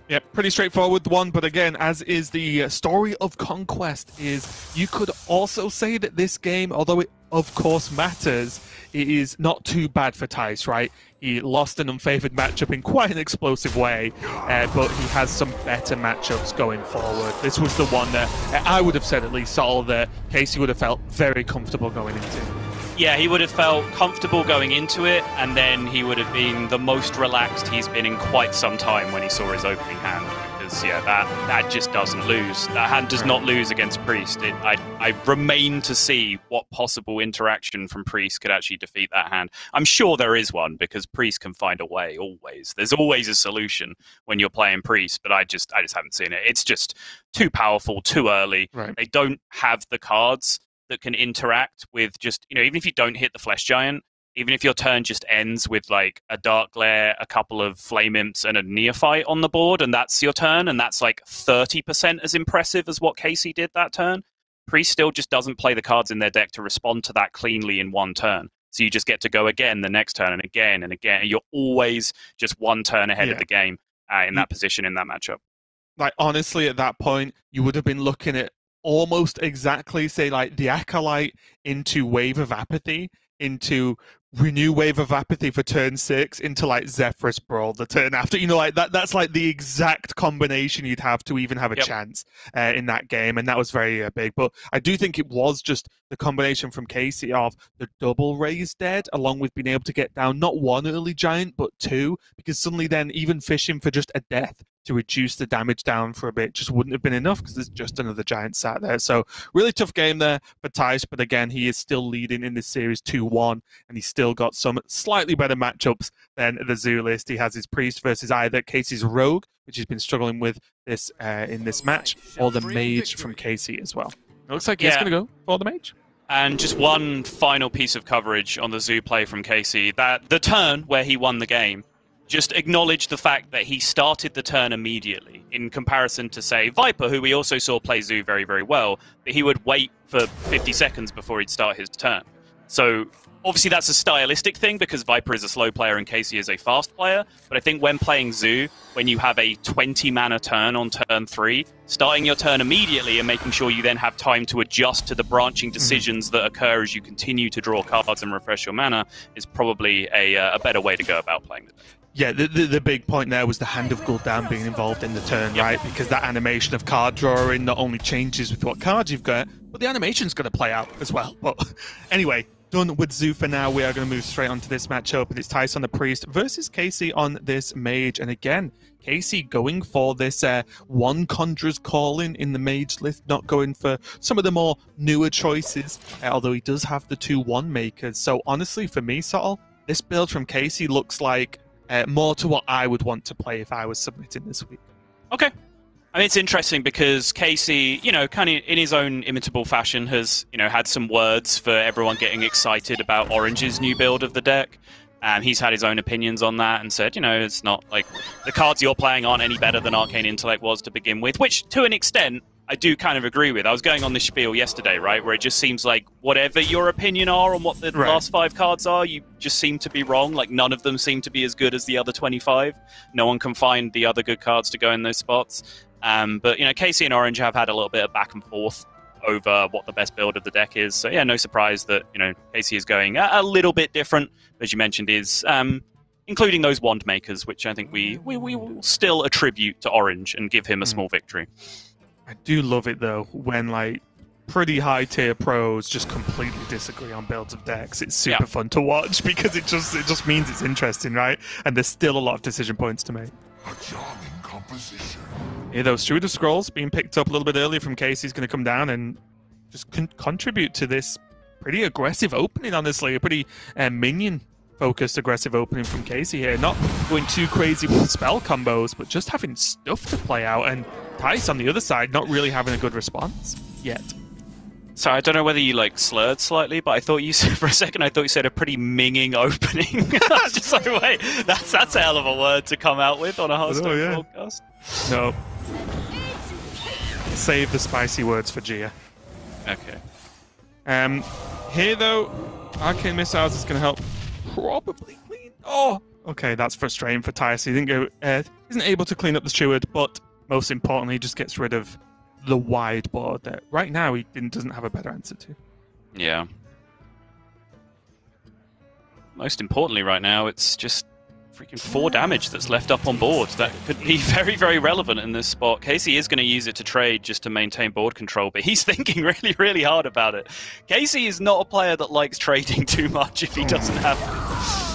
Yep, pretty straightforward one, but again, as is the story of Conquest, is you could also say that this game, although it of course matters, it is not too bad for Thijs, right? He lost an unfavored matchup in quite an explosive way, but he has some better matchups going forward. This was the one that I would have said, at least, Saul, that Casie would have felt very comfortable going into. Yeah, he would have felt comfortable going into it, and then he would have been the most relaxed he's been in quite some time when he saw his opening hand. Because, yeah, that just doesn't lose. That hand does not lose against Priest. I remain to see what possible interaction from Priest could actually defeat that hand. I'm sure there is one, because Priest can find a way, always. There's always a solution when you're playing Priest, but I just haven't seen it. It's just too powerful, too early. Right. They don't have the cards that can interact with just, even if you don't hit the Flesh Giant, even if your turn just ends with like a Dark Glare, a couple of Flame Imps, and a Neophyte on the board, and that's your turn, and that's like 30% as impressive as what Casie did that turn, Priest still just doesn't play the cards in their deck to respond to that cleanly in one turn. So you just get to go again the next turn and again and again. And you're always just one turn ahead of the game in that position, in that matchup. Like, honestly, at that point, you would have been looking at almost exactly, say, like the Acolyte into Wave of Apathy, into Renew Wave of Apathy for turn 6, into like Zephyrus Brawl the turn after. Like that's like the exact combination you'd have to even have a chance in that game, and that was very big. But I do think it was just the combination from Casie of the double raise dead, along with being able to get down not one early giant, but 2, because suddenly then even fishing for just a death to reduce the damage down for a bit just wouldn't have been enough, because there's just another giant sat there. So really tough game there for Thijs, but again, he is still leading in this series 2-1, and he's still got some slightly better matchups than the Zoo list. He has his Priest versus either Casey's Rogue, which he's been struggling with this in this match, or the Mage from Casie as well. It looks like he's going to go for the Mage. And just one final piece of coverage on the Zoo play from Casie, that the turn where he won the game, just acknowledge the fact that he started the turn immediately, in comparison to, say, Viper, who we also saw play Zoo very, very well, but he would wait for 50 seconds before he'd start his turn. So obviously that's a stylistic thing, because Viper is a slow player and Casie is a fast player, but I think when playing Zoo, when you have a 20-mana turn on turn 3, starting your turn immediately and making sure you then have time to adjust to the branching decisions that occur as you continue to draw cards and refresh your mana is probably a better way to go about playing the deck. Yeah, the big point there was the Hand of Gul'dan being involved in the turn, right? Because that animation of card drawing not only changes with what cards you've got, but the animation's going to play out as well. But anyway, done with Zoo for now. We are going to move straight on to this matchup. It's Thijs on the Priest versus Casie on this Mage. And again, Casie going for this one Conjurer's Calling in the Mage list, not going for some of the more newer choices, although he does have the 2-1 makers. So honestly, for me, Saul, this build from Casie looks like more to what I would want to play if I was submitting this week. Okay. I mean, it's interesting because Casie, kind of in his own imitable fashion, has, had some words for everyone getting excited about Orange's new build of the deck. He's had his own opinions on that and said, it's not like the cards you're playing aren't any better than Arcane Intellect was to begin with, which to an extent I do kind of agree with. I was going on this spiel yesterday, right, where it just seems like whatever your opinion are on what the last 5 cards are, you just seem to be wrong. Like, none of them seem to be as good as the other 25. No one can find the other good cards to go in those spots. But, Casie and Orange have had a little bit of back and forth over what the best build of the deck is. So, yeah, no surprise that, Casie is going a little bit different, as you mentioned, is including those Wand Makers, which I think we will still attribute to Orange and give him a small victory. I do love it, though, when, like, pretty high-tier pros just completely disagree on builds of decks. It's super fun to watch, because it just means it's interesting, right? And there's still a lot of decision points to make. A charming composition. Yeah, those Steward of Scrolls being picked up a little bit earlier from Casie is going to come down and just contribute to this pretty aggressive opening, honestly. A pretty minion-focused aggressive opening from Casie here. Not going too crazy with spell combos, but just having stuff to play out. And Thijs on the other side not really having a good response yet. So I don't know whether you like slurred slightly, but I thought you said for a second. I thought you said a pretty minging opening. I was just like, wait, that's a hell of a word to come out with on a Hearthstone podcast. No. Save the spicy words for Gia. Okay. Here though, Arcane Missiles is going to help. Probably clean. Oh, okay, that's frustrating for Thijs. He didn't go. Isn't able to clean up the steward, but most importantly, he just gets rid of the wide board that right now he doesn't have a better answer to. Yeah. Most importantly right now, it's just freaking 4 damage that's left up on board. That could be very, very relevant in this spot. Casie is going to use it to trade just to maintain board control, but he's thinking really, really hard about it. Casie is not a player that likes trading too much if he doesn't have to.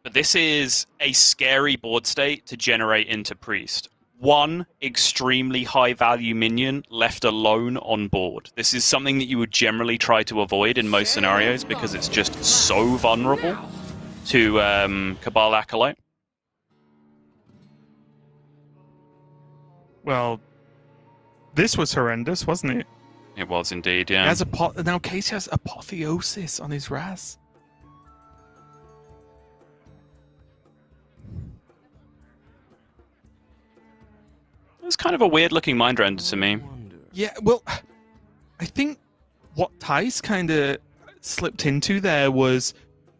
But this is a scary board state to generate into Priest. 1 extremely high-value minion left alone on board. This is something that you would generally try to avoid in most scenarios because it's just so vulnerable to Cabal Acolyte. Well, this was horrendous, wasn't it? It was indeed, yeah. Now Casie has Apotheosis on his Raz. It's kind of a weird-looking mind render to me. Yeah, well, I think what Thijs kind of slipped into there was,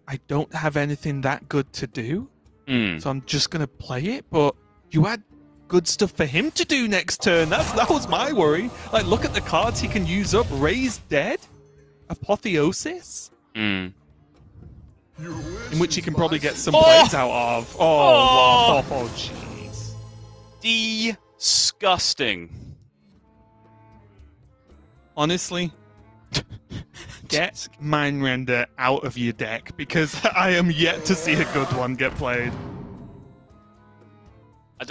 I don't have anything that good to do, so I'm just going to play it, but you had good stuff for him to do next turn. That was my worry. Like, look at the cards he can use up. Raised Dead, Apotheosis, in which he can probably get some plays out of. Oh, jeez. Disgusting. Honestly, get Mind Render out of your deck because I am yet to see a good one get played.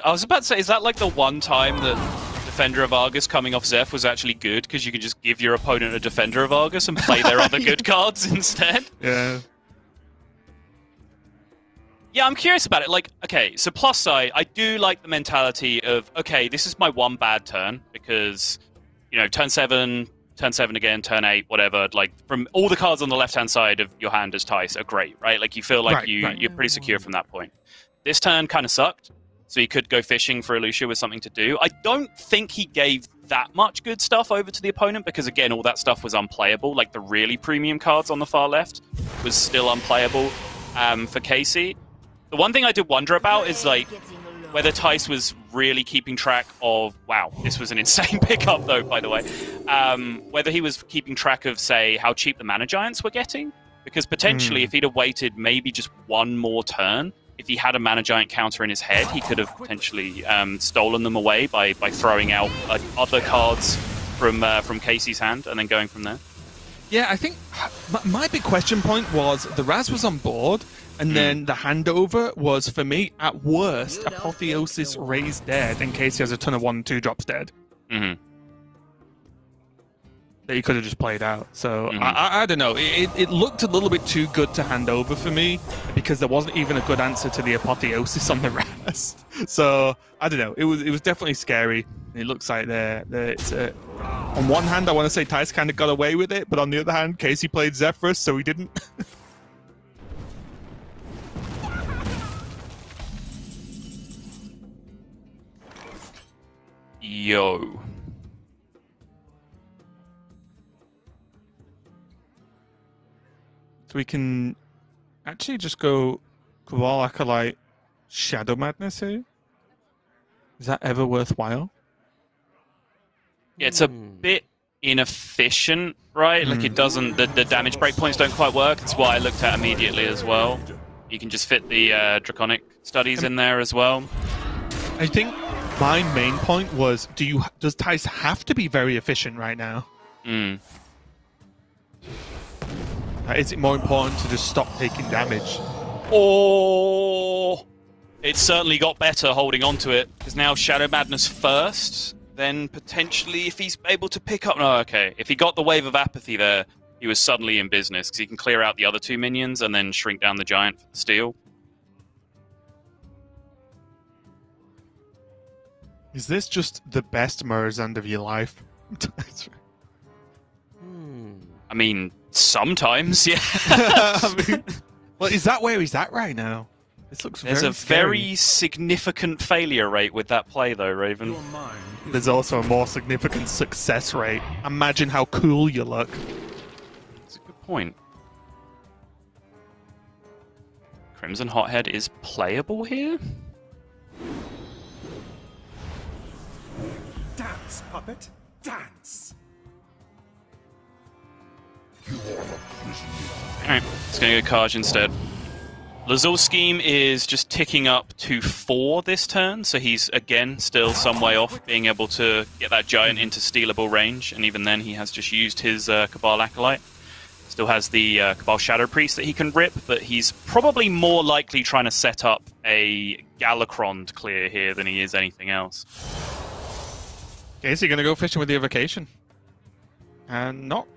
I was about to say, is that like the one time that Defender of Argus coming off Zeph was actually good because you could just give your opponent a Defender of Argus and play their other good cards instead? Yeah. Yeah, I'm curious about it. Like, okay, so plus side, I do like the mentality of, okay, this is my one bad turn because, you know, turn 7 again, turn 8, whatever. Like, from all the cards on the left-hand side of your hand as Thijs are great, right? Like, you feel like you're pretty secure from that point. This turn kind of sucked, so he could go fishing for Lucia with something to do. I don't think he gave that much good stuff over to the opponent because, again, all that stuff was unplayable. Like, the really premium cards on the far left was still unplayable for Casie. The one thing I did wonder about is, like, whether Thijs was really keeping track of... Wow, this was an insane pickup, though, by the way. Whether he was keeping track of, say, how cheap the Mana Giants were getting. Because potentially, if he'd have waited maybe just one more turn, if he had a Mana Giant counter in his head, he could have potentially stolen them away by throwing out other cards from Casey's hand and then going from there. Yeah, I think my big question point was the Raz was on board, and then the handover was, for me, at worst, Apotheosis Raised Dead, in case he has a ton of 1-2 drops dead. That he could have just played out. So, I don't know. It looked a little bit too good to hand over for me, because there wasn't even a good answer to the Apotheosis on the Raz. So, I don't know. It was definitely scary. It looks like it's on one hand, I want to say Thijs kind of got away with it, but on the other hand, Casie played Zephyrus, so he didn't. Yo. So we can actually just go Cabal Acolyte Shadow Madness here. Is that ever worthwhile? Yeah, it's a bit inefficient, right? Like, it doesn't... The damage breakpoints don't quite work. That's what I looked at immediately as well. You can just fit the Draconic studies in there as well. I think my main point was, does Thijs have to be very efficient right now? Is it more important to just stop taking damage? Oh! It certainly got better holding on to it, because now Shadow Madness first, then potentially if he's able to pick up... No, okay. If he got the Wave of Apathy there, he was suddenly in business, because he can clear out the other 2 minions and then shrink down the Giant for the steal. Is this just the best mirror's end of your life? I mean, sometimes, yeah. I mean, well, is that where he's at right now? This looks There's very a scary. very significant failure rate with that play, though, Raven. There's also a more significant success rate. Imagine how cool you look. That's a good point. Crimson Hothead is playable here? Dance, puppet, dance. You are the prisoner. Alright, it's going to go Kaj instead. Lazul's scheme is just ticking up to 4 this turn, so he's again still some way off being able to get that giant into stealable range, and even then he has just used his Cabal Acolyte. Still has the Cabal Shadow Priest that he can rip, but he's probably more likely trying to set up a Galakron clear here than he is anything else. Casie gonna go fishing with the evocation. And not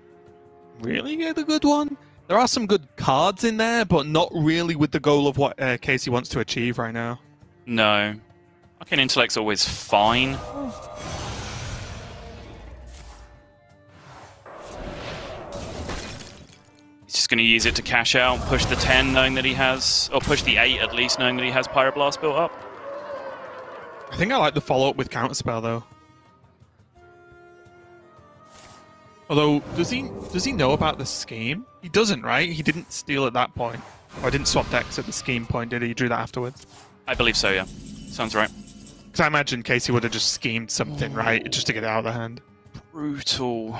really get a good one. There are some good cards in there, but not really with the goal of what Casie wants to achieve right now. No. Arcane Intellect's always fine. He's just going to use it to cash out, push the 10 knowing that he has, or push the 8 at least knowing that he has Pyroblast built up. I think I like the follow-up with Counterspell, though. Although, does he know about the scheme? He doesn't, right? He didn't steal at that point. Or didn't swap decks at the scheme point, did he? He drew that afterwards. I believe so, yeah. Sounds right. Because I imagine Casie would have just schemed something, right? Just to get it out of the hand. Brutal.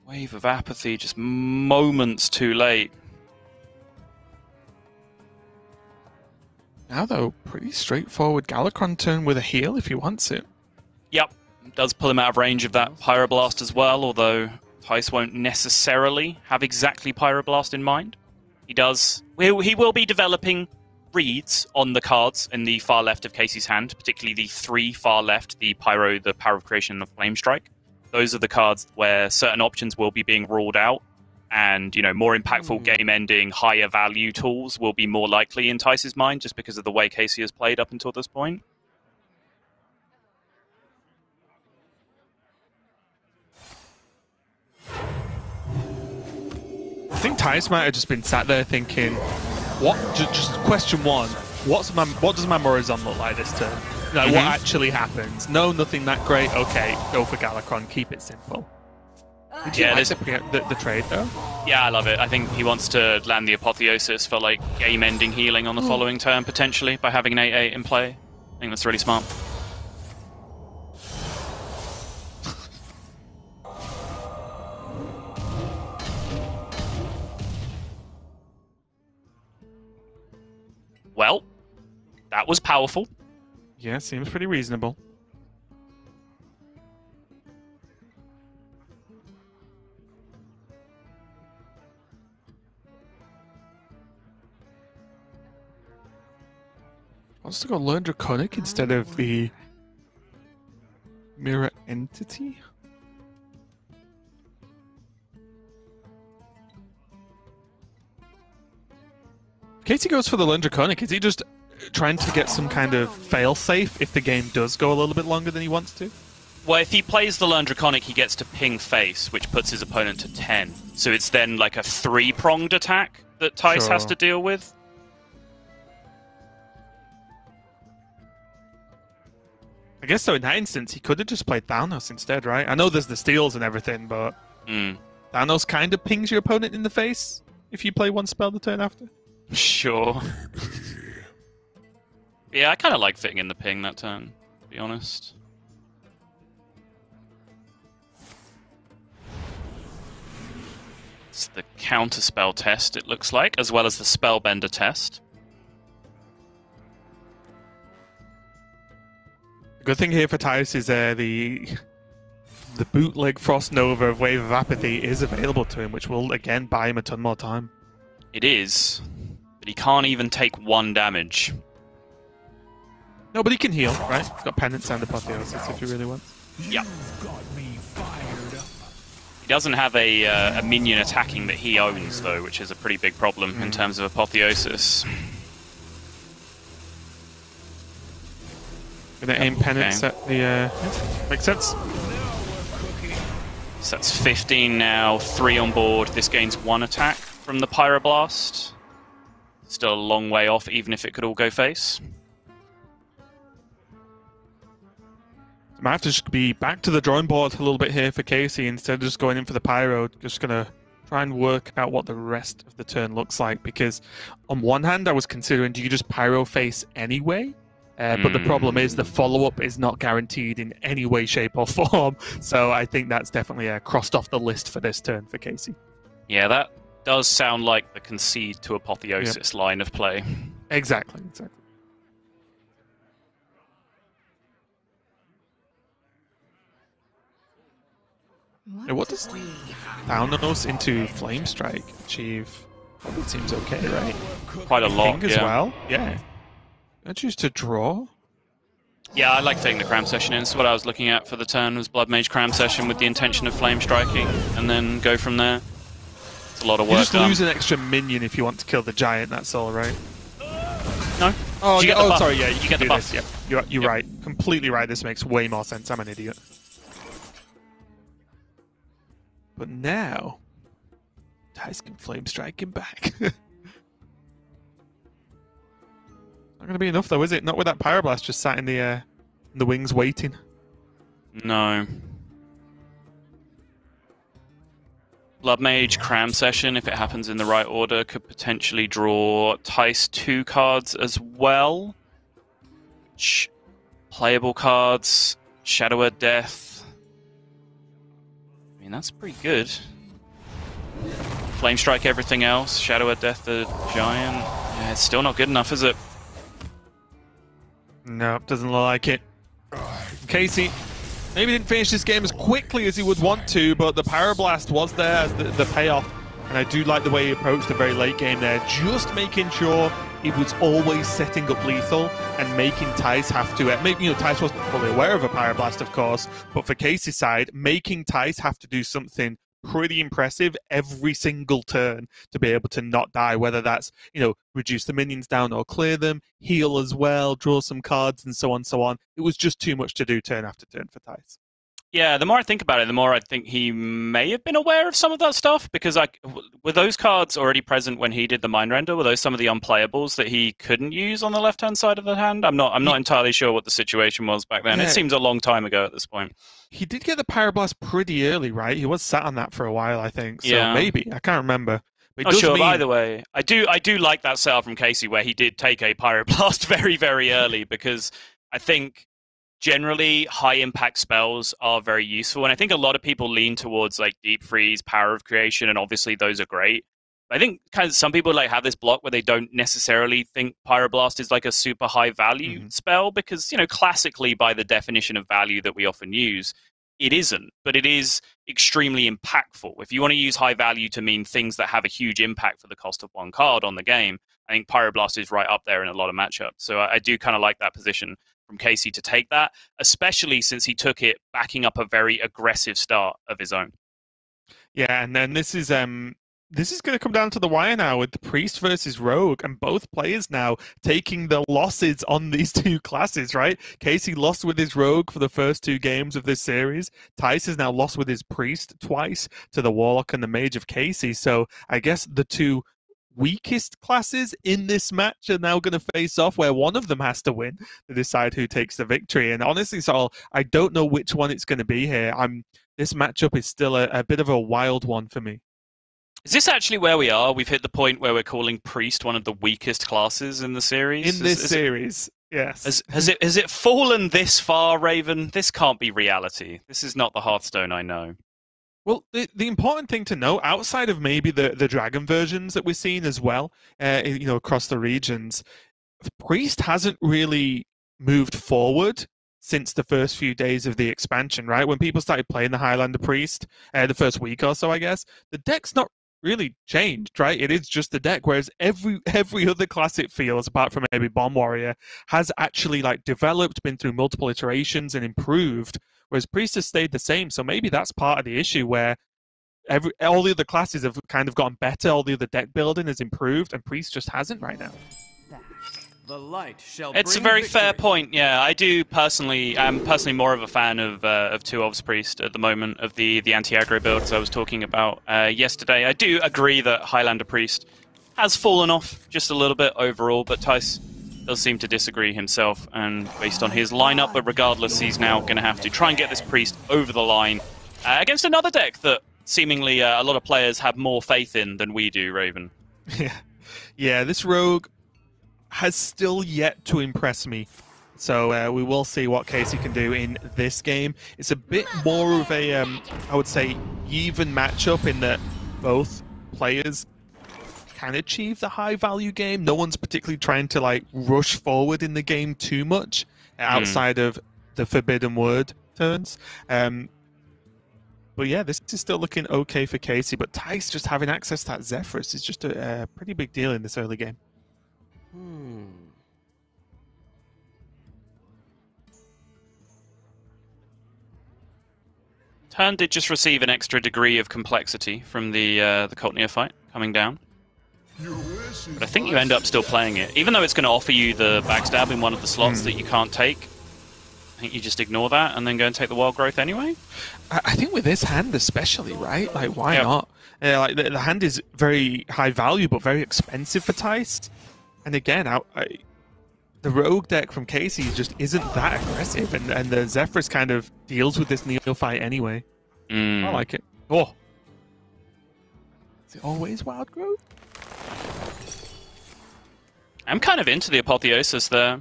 Wave of Apathy, just moments too late. Now, though, pretty straightforward Galakron turn with a heal if he wants it. Yep. Does pull him out of range of that Pyroblast as well, although Thijs won't necessarily have exactly Pyroblast in mind. He does. He will be developing reads on the cards in the far left of Casey's hand, particularly the 3 far left, the Pyro, the Power of Creation, and the Flame Strike. Those are the cards where certain options will be being ruled out, and more impactful game-ending, higher value tools will be more likely in Thijs' mind, just because of the way Casie has played up until this point. I think Thijs might have just been sat there thinking, "What? Just question one. What does my Morazon look like this turn? Like, what actually happens? No, nothing that great. Okay, go for Galakron. Keep it simple." Did you like the trade though? Yeah, I love it. I think he wants to land the Apotheosis for like game-ending healing on the following turn potentially by having an 8/8 in play. I think that's really smart. Well, that was powerful. Yeah, seems pretty reasonable. Wants to go learn Draconic instead of the Mirror Entity? Casie goes for the Learn Draconic. Is he just trying to get some kind of fail-safe if the game does go a little bit longer than he wants to? Well, if he plays the Learn Draconic, he gets to ping face, which puts his opponent to 10. So it's then like a 3-pronged attack that Thijs has to deal with. I guess so in that instance, he could have just played Thanos instead, right? I know there's the steals and everything, but Thanos kind of pings your opponent in the face if you play one spell the turn after. Sure. Yeah, I kind of like fitting in the ping that turn, to be honest. It's the counterspell test, it looks like, as well as the spellbender test. The good thing here for Thijs is the bootleg Frost Nova of Wave of Apathy is available to him, which will again buy him a ton more time. It is, but he can't even take 1 damage. No, but he can heal, right? He's got Penance and Apotheosis if he really wants. Yeah. He doesn't have a minion attacking that he owns, though, which is a pretty big problem in terms of Apotheosis. Gonna aim penance at the... makes sense. So that's 15 now, 3 on board. This gains 1 attack from the Pyroblast. Still a long way off, even if it could all go face. Might have to just be back to the drawing board a little bit here for Casie instead of just going in for the Pyro. Just gonna try and work out what the rest of the turn looks like, because on one hand I was considering, do you just Pyro face anyway? But the problem is the follow-up is not guaranteed in any way, shape or form. So I think that's definitely crossed off the list for this turn for Casie. Yeah, that does sound like the concede to Apotheosis line of play. Exactly. What does Thanos into Flame Strike achieve? Probably seems okay, right? Quite a lot, King as well. Yeah. I choose to draw. Yeah, I like taking the Cram Session in. So what I was looking at for the turn was Blood Mage Cram Session with the intention of Flame Striking, and then go from there. It's a lot of work. You just lose an extra minion if you want to kill the giant. That's all, right? No. Oh, you get the buff. Sorry. Yeah, you get the buff. This. Yeah, you're right. Completely right. This makes way more sense. I'm an idiot. But now, Thijs can Flame Strike him back. Not going to be enough, though, is it? Not with that Pyroblast just sat in the wings waiting. No. Blood Mage Cram Session, if it happens in the right order, could potentially draw Thijs 2 cards as well. Playable cards, Shadow of Death. I mean, that's pretty good. Flame Strike everything else, Shadow of Death the Giant. Yeah, it's still not good enough, is it? No, doesn't look like it. Casie maybe didn't finish this game as quickly as he would want to, but the Pyroblast was there as the payoff. And I do like the way he approached the very late game there, just making sure he was always setting up lethal and making Thijs have to... Thijs wasn't fully aware of a Pyroblast, of course, but for Casey's side, making Thijs have to do something pretty impressive every single turn to be able to not die, whether that's, reduce the minions down or clear them, heal as well, draw some cards, and so on, so on. It was just too much to do turn after turn for Thijs. Yeah, the more I think about it, the more I think he may have been aware of some of that stuff, because were those cards already present when he did the Mind Render? Were those some of the unplayables that he couldn't use on the left-hand side of the hand? I'm not entirely sure what the situation was back then. Yeah. It seems a long time ago at this point. He did get the Pyroblast pretty early, right? He was sat on that for a while, I think. So maybe. I can't remember. Not sure, but either way, I do like that setup from Casie where he did take a Pyroblast very, very early, because I think... generally, high-impact spells are very useful, and I think a lot of people lean towards like Deep Freeze, Power of Creation, and obviously those are great. I think kind of some people have this block where they don't necessarily think Pyroblast is like a super high-value spell, because classically, by the definition of value that we often use, it isn't, but it is extremely impactful. If you want to use high value to mean things that have a huge impact for the cost of one card on the game, I think Pyroblast is right up there in a lot of matchups. So I do kind of like that position from Casie to take that, especially since he took it backing up a very aggressive start of his own. Yeah, and then this is going to come down to the wire now with the Priest versus Rogue, and both players now taking the losses on these two classes, right? Casie lost with his Rogue for the first 2 games of this series. Thijs has now lost with his Priest twice to the Warlock and the Mage of Casie. So I guess the two weakest classes in this match are now going to face off, where one of them has to win to decide who takes the victory. And honestly, Saul, I don't know which one it's going to be here. This matchup is still a bit of a wild one for me. Is this actually where we are? We've hit the point where we're calling Priest one of the weakest classes in the series? In this series, yes. Has it fallen this far, Raven? This can't be reality. This is not the Hearthstone I know. Well, the important thing to know, outside of maybe the Dragon versions that we're seeing as well, across the regions, Priest hasn't really moved forward since the first few days of the expansion, right? When people started playing the Highlander Priest, the first week or so, I guess, the deck's not really changed, right? It is just the deck, whereas every other class, it feels, apart from maybe Bomb Warrior, has actually developed, been through multiple iterations and improved, whereas Priest has stayed the same. So maybe that's part of the issue, where all the other classes have kind of gotten better, all the other deck building has improved, and Priest just hasn't right now. The light shall It's a bring very victory. fair point. Yeah, I do personally. I'm personally more of a fan of Two Of's Priest at the moment, of the anti-aggro build, as I was talking about yesterday. I do agree that Highlander Priest has fallen off just a little bit overall, but Thijs does seem to disagree himself, and based on his lineup. But regardless, he's now going to have to try and get this Priest over the line against another deck that seemingly a lot of players have more faith in than we do, Raven. Yeah, this rogue has still yet to impress me. So we will see what Casie can do in this game. It's a bit more of a, I would say, even matchup in that both players can achieve the high-value game. No one's particularly trying to like rush forward in the game too much outside of the Forbidden Word turns. But yeah, this is still looking okay for Casie. But Thijs just having access to that Zephyrus is just a pretty big deal in this early game. Turn did just receive an extra degree of complexity from the Cult Neophyte coming down. But I think you end up still playing it. Even though it's going to offer you the backstab in one of the slots that you can't take, I think you just ignore that and then go and take the Wild Growth anyway. I think with this hand especially, right? Like, why not? Like the hand is very high value, but very expensive for Thijs. And again, the rogue deck from Casie just isn't that aggressive, and the Zephyrus kind of deals with this Neophyte anyway. I like it. Oh! Is it always Wild Growth? I'm kind of into the Apotheosis there.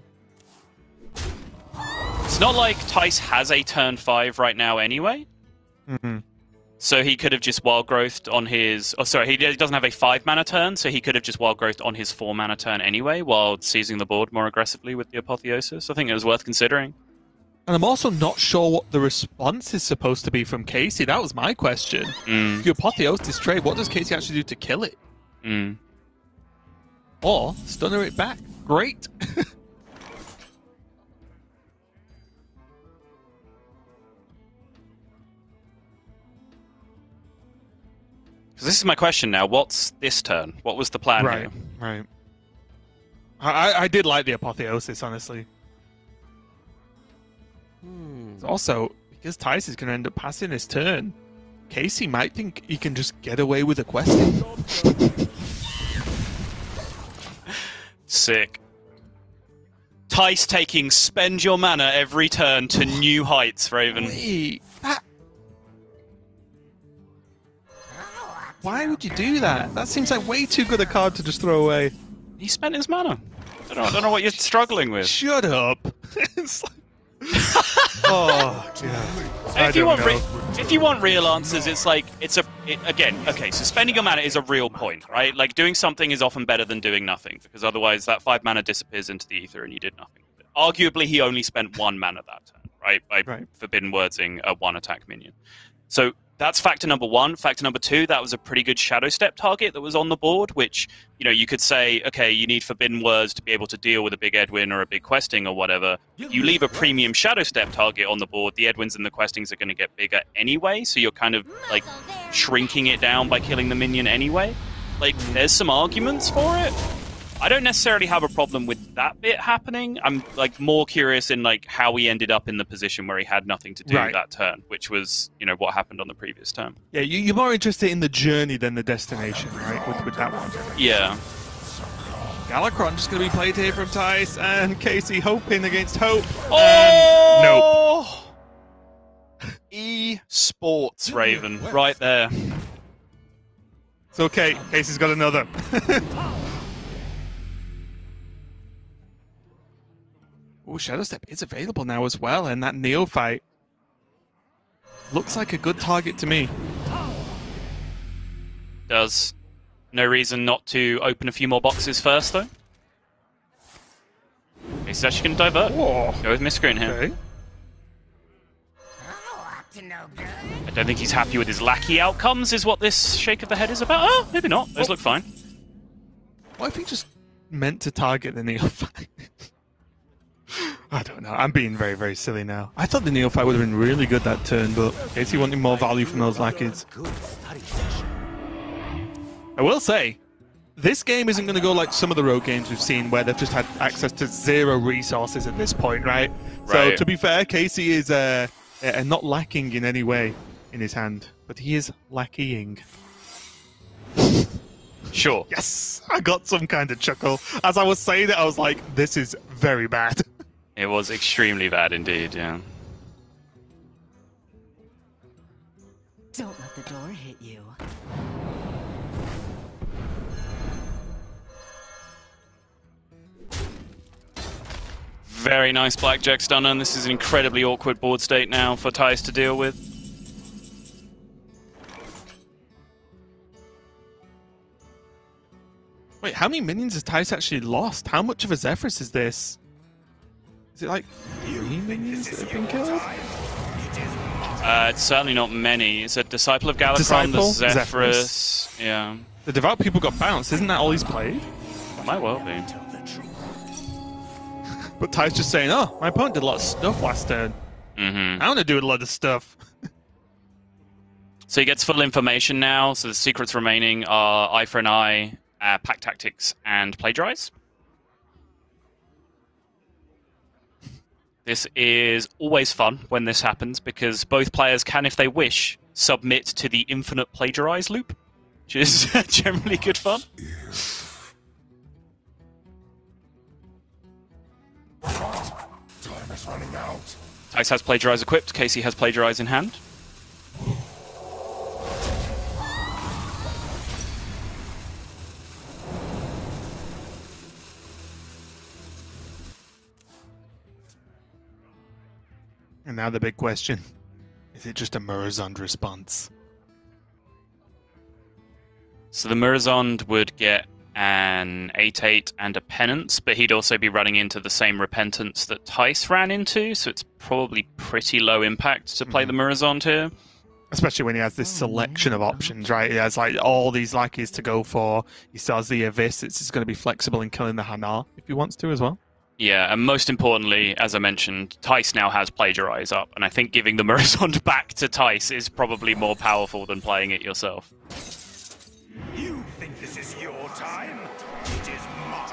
It's not like Thijs has a turn 5 right now anyway. So he could have just Wild Growthed on his... Oh, sorry, he doesn't have a 5-mana turn, so he could have just Wild Growthed on his 4-mana turn anyway, while seizing the board more aggressively with the Apotheosis. I think it was worth considering. And I'm also not sure what the response is supposed to be from Casie. That was my question. If you Apotheosis trade, what does Casie actually do to kill it? Or stunner it back. Great. This is my question now. What's this turn? What was the plan here? Right. I did like the Apotheosis, honestly. Also, because Thijs is going to end up passing his turn, Casie might think he can just get away with a question. Sick. Thijs taking spend your mana every turn to new heights, Raven. Wait, why would you do that? That seems like way too good a card to just throw away. He spent his mana. I don't know what you're struggling with. Shut up. It's like... Oh, yeah. If you want real answers, it's like again. Okay, so spending your mana is a real point, right? Like doing something is often better than doing nothing, because otherwise that 5 mana disappears into the ether and you did nothing. But arguably, he only spent 1 mana that turn, right? By Forbidden Wordsing a 1-attack minion. So that's factor number 1. Factor number 2, that was a pretty good Shadow Step target that was on the board, which, you know, you could say, okay, you need Forbidden Words to be able to deal with a big Edwin or a big Questing or whatever. You leave a premium Shadow Step target on the board, the Edwins and the Questings are going to get bigger anyway, so you're kind of, like, shrinking it down by killing the minion anyway. Like, there's some arguments for it. I don't necessarily have a problem with that bit happening. I'm like more curious in like how he ended up in the position where he had nothing to do that turn, which was, you know, what happened on the previous turn. Yeah, you're more interested in the journey than the destination, right? With that one. Yeah. Galakron just going to be played here from Thijs, and Casie hoping against hope. Oh! Nope. Esports, Raven, right there. It's okay. Casey's got another. Oh, Shadow Step is available now as well, and that Neophyte looks like a good target to me. Does. No reason not to open a few more boxes first, though. He's actually going to divert. Whoa. Go with Miscreant here. Okay. I don't think he's happy with his lackey outcomes, is what this shake of the head is about. Oh, maybe not. Those look fine. What if he just meant to target the Neophyte? I don't know. I'm being very, very silly now. I thought the Neophyte would have been really good that turn, but Casie wanted more value from those lackeys. I will say, This game isn't going to go like some of the road games we've seen where they've just had access to 0 resources at this point, right? So to be fair, Casie is not lacking in any way in his hand, but he is lackeying. Sure. Yes, I got some kind of chuckle. As I was saying it, I was like, this is very bad. It was extremely bad indeed, yeah. Don't let the door hit you. Very nice blackjack stunner, and this is an incredibly awkward board state now for Thijs to deal with. Wait, how many minions has Thijs actually lost? How much of a Zephyrus is this? Is it like 3 minions that have been killed? It's certainly not many. It's a Disciple of Galakrond, the Zephyrus. Yeah. The Devout People got bounced. Isn't that all he's played? Might well be. But Thijs just saying, oh, my opponent did a lot of stuff last turn. I want to do a lot of stuff. So he gets full information now. So the secrets remaining are Eye for an Eye, Pack Tactics, and Plagiarize. This is always fun when this happens because both players can, if they wish, submit to the infinite Plagiarize loop, which is generally good fun. Time is running out. Thijs has Plagiarize equipped, Casie has Plagiarize in hand. And now the big question. Is it just a Murazond response? So the Murazond would get an 8/8 and a Penance, but he'd also be running into the same Repentance that Thijs ran into, so it's probably pretty low impact to play the Murazond here. Especially when he has this selection of options, right? He has like all these lackeys to go for. He still has the Abyss. It's just going to be flexible in killing the Hanar if he wants to as well. Yeah, and most importantly, as I mentioned, Thijs now has Plagiarize up, and I think giving the Murazond back to Thijs is probably more powerful than playing it yourself. You think this is your time? It is mine.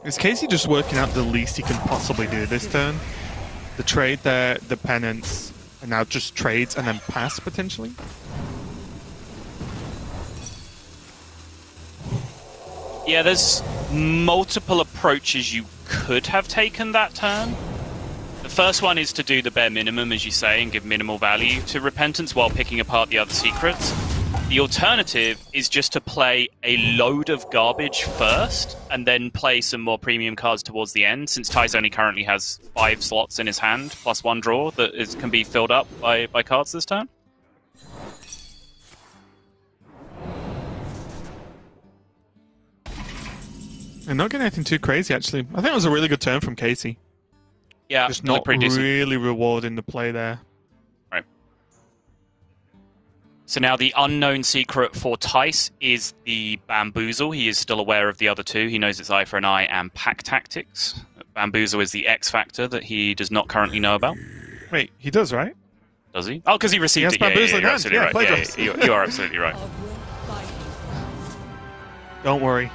Is Casie just working out the least he can possibly do this turn? The trade there, the Penance, and now just trades and then pass potentially? Yeah, there's multiple approaches you could have taken that turn. The first one is to do the bare minimum, as you say, and give minimal value to Repentance while picking apart the other secrets. The alternative is just to play a load of garbage first, and then play some more premium cards towards the end, since Thijs only currently has 5 slots in his hand, plus 1 draw that can be filled up by cards this turn. And not getting anything too crazy, actually. I think it was a really good turn from Casie. Yeah, just not really rewarding the play there. Right. So now the unknown secret for Thijs is the Bamboozle. He is still aware of the other two. He knows it's Eye for an Eye and Pack Tactics. Bamboozle is the X factor that he does not currently know about. Wait, he does, right? Does he? Oh, because he received it. Bamboozle You're absolutely right. You are absolutely right. Don't worry.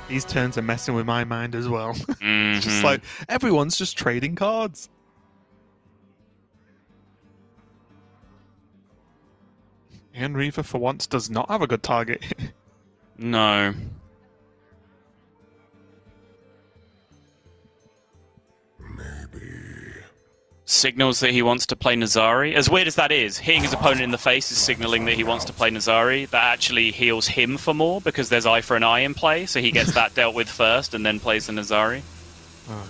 These turns are messing with my mind as well. Just like, everyone's just trading cards. And Reaver, for once, does not have a good target. No. Signals that he wants to play Nazari. As weird as that is, hitting his opponent in the face is signaling that he wants to play Nazari. That actually heals him for more because there's Eye for an Eye in play, so he gets that dealt with first and then plays the Nazari. Oh.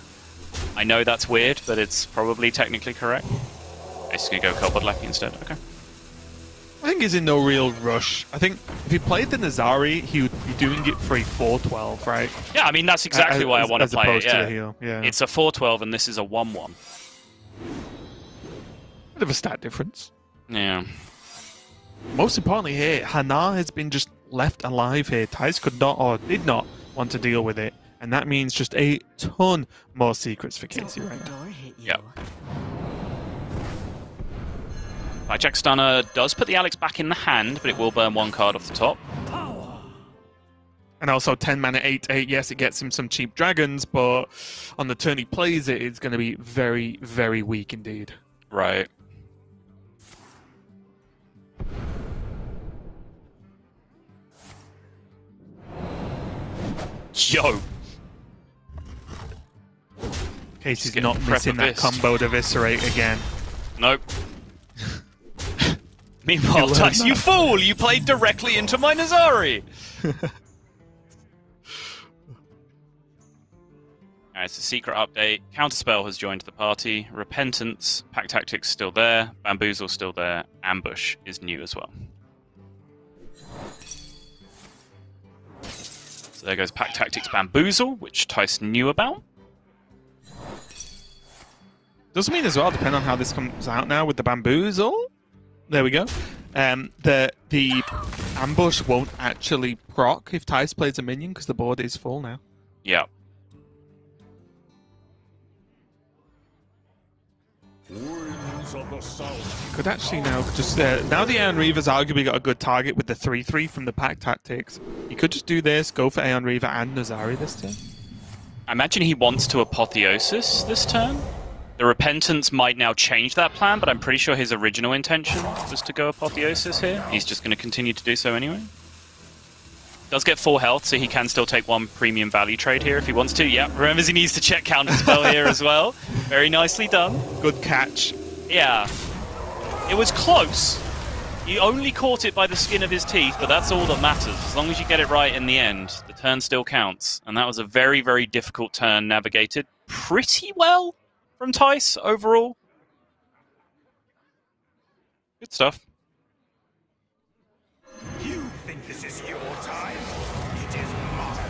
I know that's weird, but it's probably technically correct. I'm just going to go Kobold Lackey instead. Okay. I think he's in no real rush. I think if he played the Nazari, he would be doing it for a 4-12, right? Yeah, I mean, that's exactly why I want to play it. Yeah. To the heal. Yeah. It's a 4-12 and this is a 1-1. Bit of a stat difference. Yeah. Most importantly here, Hanar has been just left alive here. Thijs could not or did not want to deal with it. And that means just a ton more secrets for Casie Don't right let the now. door hit you. Yep. Blackjack Stunner does put the Alex back in the hand, but it will burn one card off the top. And also 10 mana 8/8, yes, it gets him some cheap dragons, but on the turn he plays it, it's going to be very, very weak indeed. Right. Yo! Casey's getting not prep missing that abyss. combo to eviscerate again. Nope. Meanwhile, You Thijs, learned you that. fool! You played directly into my Nazari! Alright, it's a secret update. Counterspell has joined the party. Repentance, Pack Tactics still there. Bamboozle still there. Ambush is new as well. So there goes Pack Tactics Bamboozle, which Thijs knew about. Does mean as well, depending on how this comes out now with the bamboozle. There we go. The ambush won't actually proc if Thijs plays a minion because the board is full now. Yeah. Winds of the south. Could actually now just now the Aeon Reaver's arguably got a good target with the 3/3 from the Pack Tactics. He could just do this, go for Aeon Reaver and Nazari this turn. I imagine he wants to Apotheosis this turn. The Repentance might now change that plan, but I'm pretty sure his original intention was to go Apotheosis here. He's just going to continue to do so anyway. Does get 4 health, so he can still take 1 premium value trade here if he wants to. Yeah, remembers he needs to check Counterspell here as well. Very nicely done. Good catch. Yeah. It was close. He only caught it by the skin of his teeth, but that's all that matters. As long as you get it right in the end, the turn still counts. And that was a very, very difficult turn navigated pretty well from Thijs overall. Good stuff. You think this is your time? It is mine.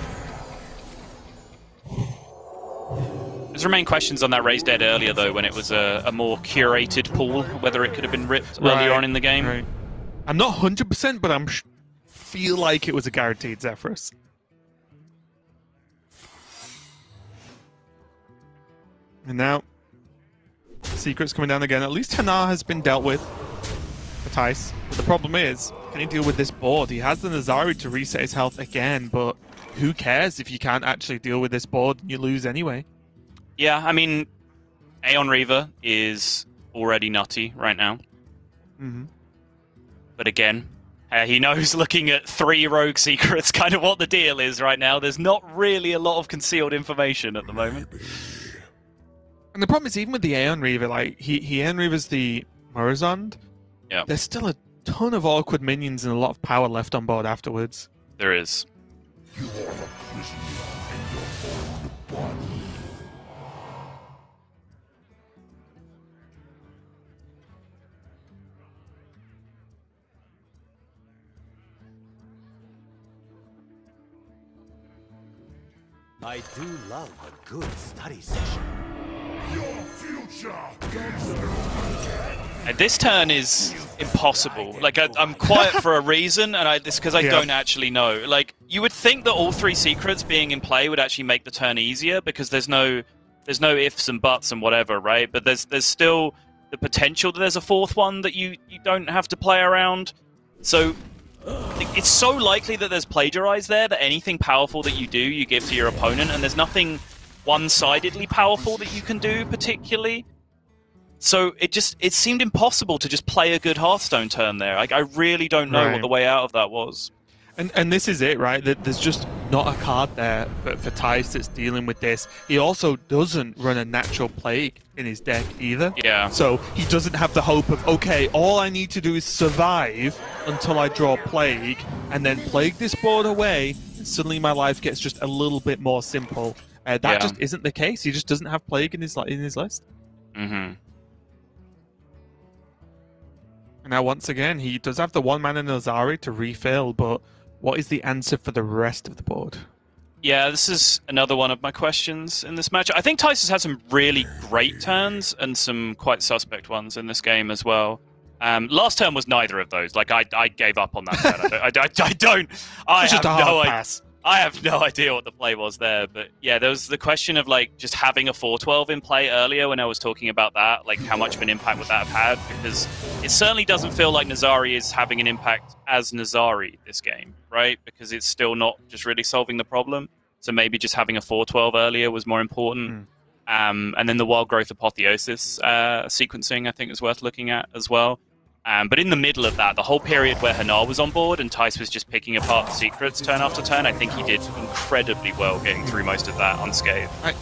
There's remain questions on that Raised Dead earlier, though, when it was a more curated pool, whether it could have been ripped earlier on in the game. Right. I'm not 100%, but I'm feel like it was a guaranteed Zephyrus. And now, secrets coming down again. At least Hanar has been dealt with for Thijs. But the problem is, can he deal with this board? He has the Nazari to reset his health again, but who cares if you can't actually deal with this board and you lose anyway? Yeah, I mean, Aeon Reaver is already nutty right now. Mm-hmm. But again, he knows looking at 3 rogue secrets kind of what the deal is right now. There's not really a lot of concealed information at the moment. And the problem is, even with the Aeon Reaver, like, he Aeon Reavers the Morozond, Yeah, there's still a ton of awkward minions and a lot of power left on board afterwards. there is. You are a prisoner in your own body. I do love a good study session. Your future. And this turn is impossible. Like, I'm quiet for a reason, and it's because I don't actually know. Like, you would think that all 3 secrets being in play would actually make the turn easier, because there's no ifs and buts and whatever, right? But there's still the potential that there's a 4th one that you don't have to play around. So it's so likely that there's plagiarize there, that anything powerful that you do, you give to your opponent, and there's nothing one-sidedly powerful that you can do particularly. So it seemed impossible to just play a good Hearthstone turn there. Like, I really don't know what the way out of that was. And this is it, right? That there's just not a card there for Thijs that's dealing with this. He also doesn't run a natural plague in his deck either. Yeah. So he doesn't have the hope of, okay, all I need to do is survive until I draw plague, and then plague this board away, and suddenly my life gets just a little bit more simple. That just isn't the case. He just doesn't have plague in his list. Mm-hmm. And now, once again, he does have the 1-mana Nazari to refill, but what is the answer for the rest of the board? Yeah, this is another one of my questions in this match. I think Thijs has had some really great turns and some quite suspect ones in this game as well. Last turn was neither of those. Like, I gave up on that turn. I have no idea. I have no idea what the play was there, but yeah, there was the question of like just having a 4-12 in play earlier when I was talking about that, like how much of an impact would that have had? Because it certainly doesn't feel like Nazari is having an impact as Nazari this game, right? Because it's still not just really solving the problem. So maybe just having a 4-12 earlier was more important. And then the Wild Growth Apotheosis sequencing, I think, is worth looking at as well. But in the middle of that, the whole period where Hanar was on board and Thijs was just picking apart the secrets turn after turn, I think he did incredibly well getting through most of that unscathed. I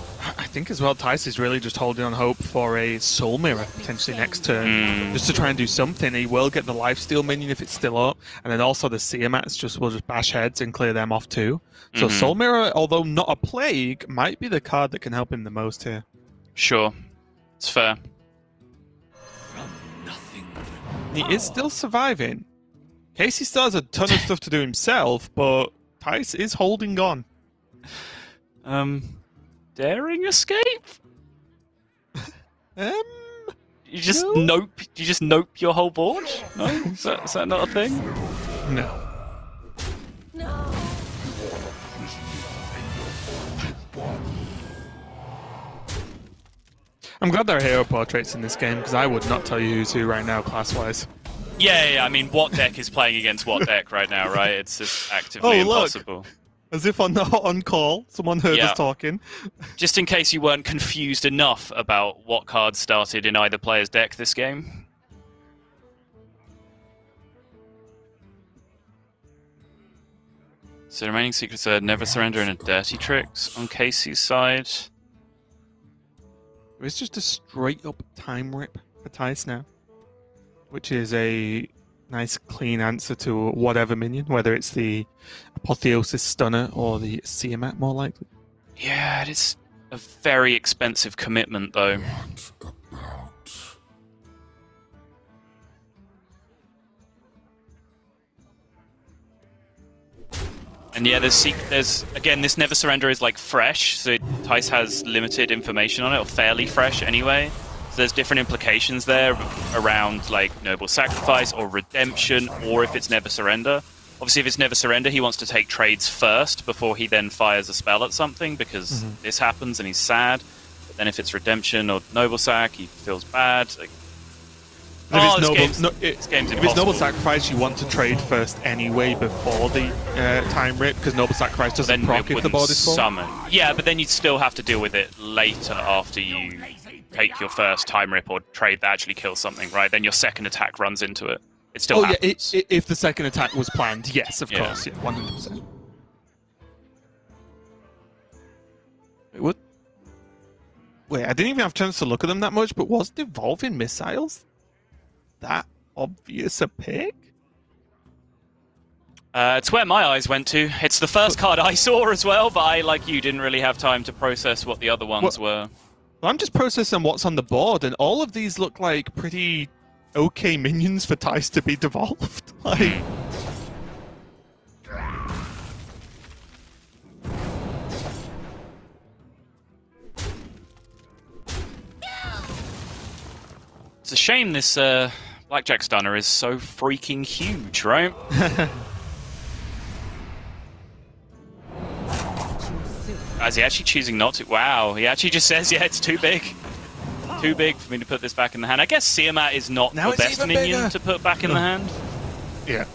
think as well, Thijs is really just holding on hope for a Soul Mirror potentially next turn, just to try and do something. He will get the Lifesteal minion if it's still up, and then also the Seamats will just bash heads and clear them off too. So Soul Mirror, although not a plague, might be the card that can help him the most here. Sure, it's fair. He is still surviving. Casie still has a ton of stuff to do himself, but Thijs is holding on. Daring escape? You just nope. You just nope your whole board? No, is that not a thing? No. No. I'm glad there are hero portraits in this game, because I would not tell you who's who right now, class-wise. Yeah, I mean, what deck is playing against what deck right now, right? It's just actively impossible. As if on call, someone heard us talking. Just in case you weren't confused enough about what cards started in either player's deck this game. So the remaining secrets are Never Surrender and a Dirty Tricks on Casey's side. It's just a straight-up time rip for Thijs now, which is a nice, clean answer to whatever minion, whether it's the Apotheosis Stunner or the Seamat, more likely. Yeah, it is a very expensive commitment, though. And yeah, there's again, this Never Surrender is like fresh, so Thijs has limited information on it, or fairly fresh anyway. So there's different implications there around like Noble Sacrifice or Redemption, or if it's Never Surrender. Obviously, if it's Never Surrender, he wants to take trades first before he then fires a spell at something, because this happens and he's sad. But then if it's Redemption or Noble Sac, he feels bad. Like, If it's Noble Sacrifice, you want to trade first anyway before the time rip, because Noble Sacrifice doesn't proc if the board is full. Summon. Yeah, but then you'd still have to deal with it later after you take your first time rip or trade that actually kills something, right? Then your second attack runs into it. It still happens. Yeah, if the second attack was planned, yes, of course, yeah, 100%. Wait, I didn't even have a chance to look at them that much, but was Devolving Missiles that obvious a pick? It's where my eyes went to. It's the first card I saw as well, but I, like you, didn't really have time to process what the other ones were. Well, I'm just processing what's on the board, and all of these look like pretty okay minions for Thijs to be devolved. Like... It's a shame this Blackjack Stunner is so freaking huge, right? Is he actually choosing not to? Wow, he actually just says, yeah, it's too big. Too big for me to put this back in the hand. I guess Seamat is not the best minion to put back in the hand. Yeah.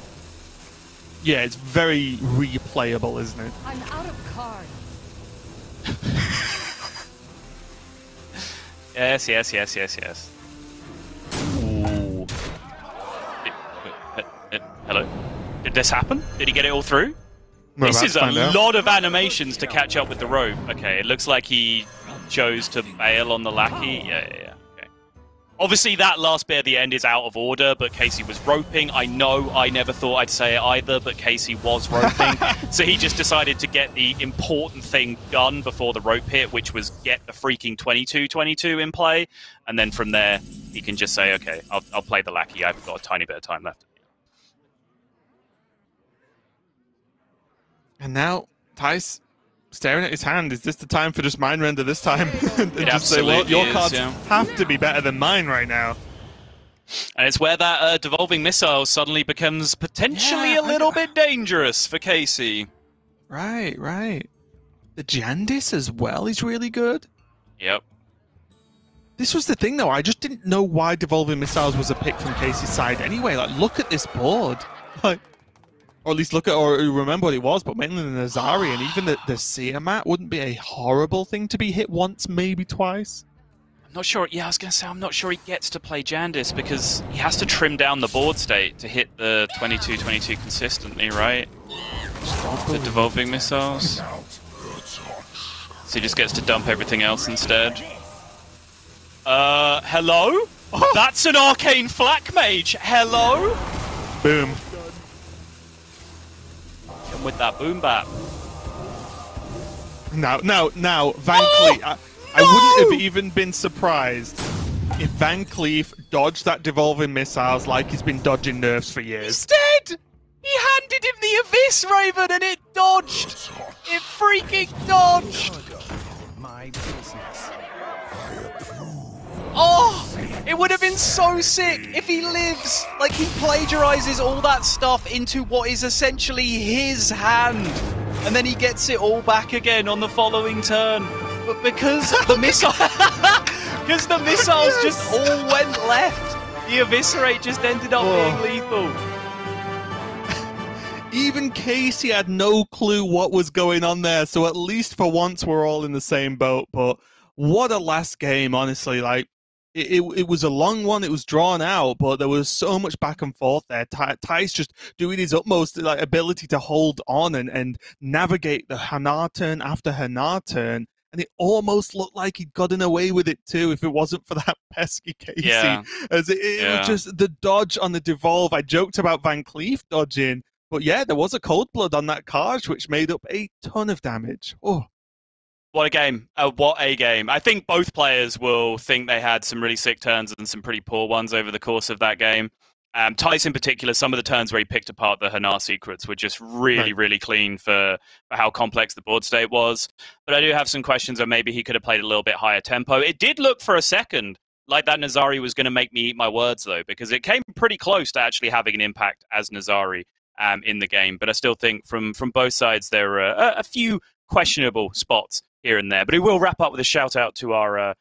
Yeah, it's very replayable, isn't it? I'm out of cards. Yes. Ooh. Hello? Did this happen? Did he get it all through? This is a lot of animations to catch up with the rope. Okay, it looks like he chose to bail on the lackey. Yeah. Okay. Obviously, that last bit at the end is out of order, but Casie was roping. I know I never thought I'd say it either, but Casie was roping. So he just decided to get the important thing done before the rope hit, which was get the freaking 22-22 in play. And then from there, he can just say, okay, I'll play the lackey. I've got a tiny bit of time left. And now, Thijs staring at his hand. Is this the time for just mind render this time? And just say, well, your cards have to be better than mine right now. And it's where that devolving missile suddenly becomes potentially a little bit dangerous for Casie. Right. The Jandis as well is really good. Yep. This was the thing, though. I just didn't know why Devolving Missiles was a pick from Casey's side anyway. Like, look at this board. Like, or at least look at, or remember what it was, but mainly the Nazari and even the Siamat wouldn't be a horrible thing to be hit once, maybe twice. I'm not sure. Yeah, I was going to say, I'm not sure he gets to play Jandis because he has to trim down the board state to hit the 22-22 consistently, right? The Devolving Missiles. So he just gets to dump everything else instead. Hello? That's an Arcane Flak Mage. Hello? Boom. Come with that boom bap. Now, Van Cleef. I wouldn't have even been surprised if Van Cleef dodged that Devolving Missiles like he's been dodging nerfs for years. Instead, he handed him the Abyss Raven and it dodged. It freaking dodged. My business. Oh, it would have been so sick if he lives. Like, he plagiarizes all that stuff into what is essentially his hand. And then he gets it all back again on the following turn. But because the missiles just all went left, the Eviscerate just ended up being lethal. Even Casey had no clue what was going on there, so at least for once we're all in the same boat. But what a last game, honestly. Like, it was a long one, it was drawn out, but there was so much back and forth there. Thijs just doing his utmost ability to hold on and navigate the Hanar turn after Hanar turn. And it almost looked like he'd gotten away with it too if it wasn't for that pesky Casie. Yeah. As it was just the dodge on the Devolve. I joked about Van Cleef dodging, but yeah, there was a Cold Blood on that card, which made up a ton of damage. Oh. What a game. What a game. I think both players will think they had some really sick turns and some pretty poor ones over the course of that game. Thijs in particular, some of the turns where he picked apart the Hanar secrets were just really clean for how complex the board state was. But I do have some questions on maybe he could have played a little bit higher tempo. It did look for a second like that Nazari was going to make me eat my words, though, because it came pretty close to actually having an impact as Nazari in the game. But I still think from both sides there are a few questionable spots here and there. But we will wrap up with a shout out to our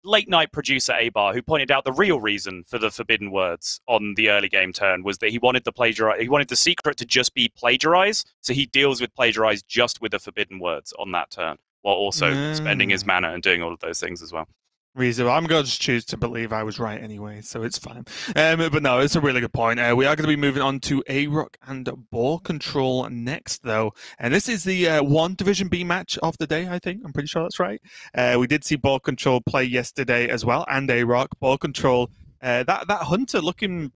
late night producer Abar, who pointed out the real reason for the forbidden words on the early game turn was that he wanted the secret to just be plagiarize, so he deals with plagiarize just with the forbidden words on that turn, while also spending his mana and doing all of those things as well. Reasonable. I'm going to just choose to believe I was right anyway, so it's fine. But no, it's a really good point. We are going to be moving on to A-Rock and Ball Control next, though. And this is the one Division B match of the day, I think. I'm pretty sure that's right. We did see Ball Control play yesterday as well, and A-Rock. Ball Control, that Hunter looking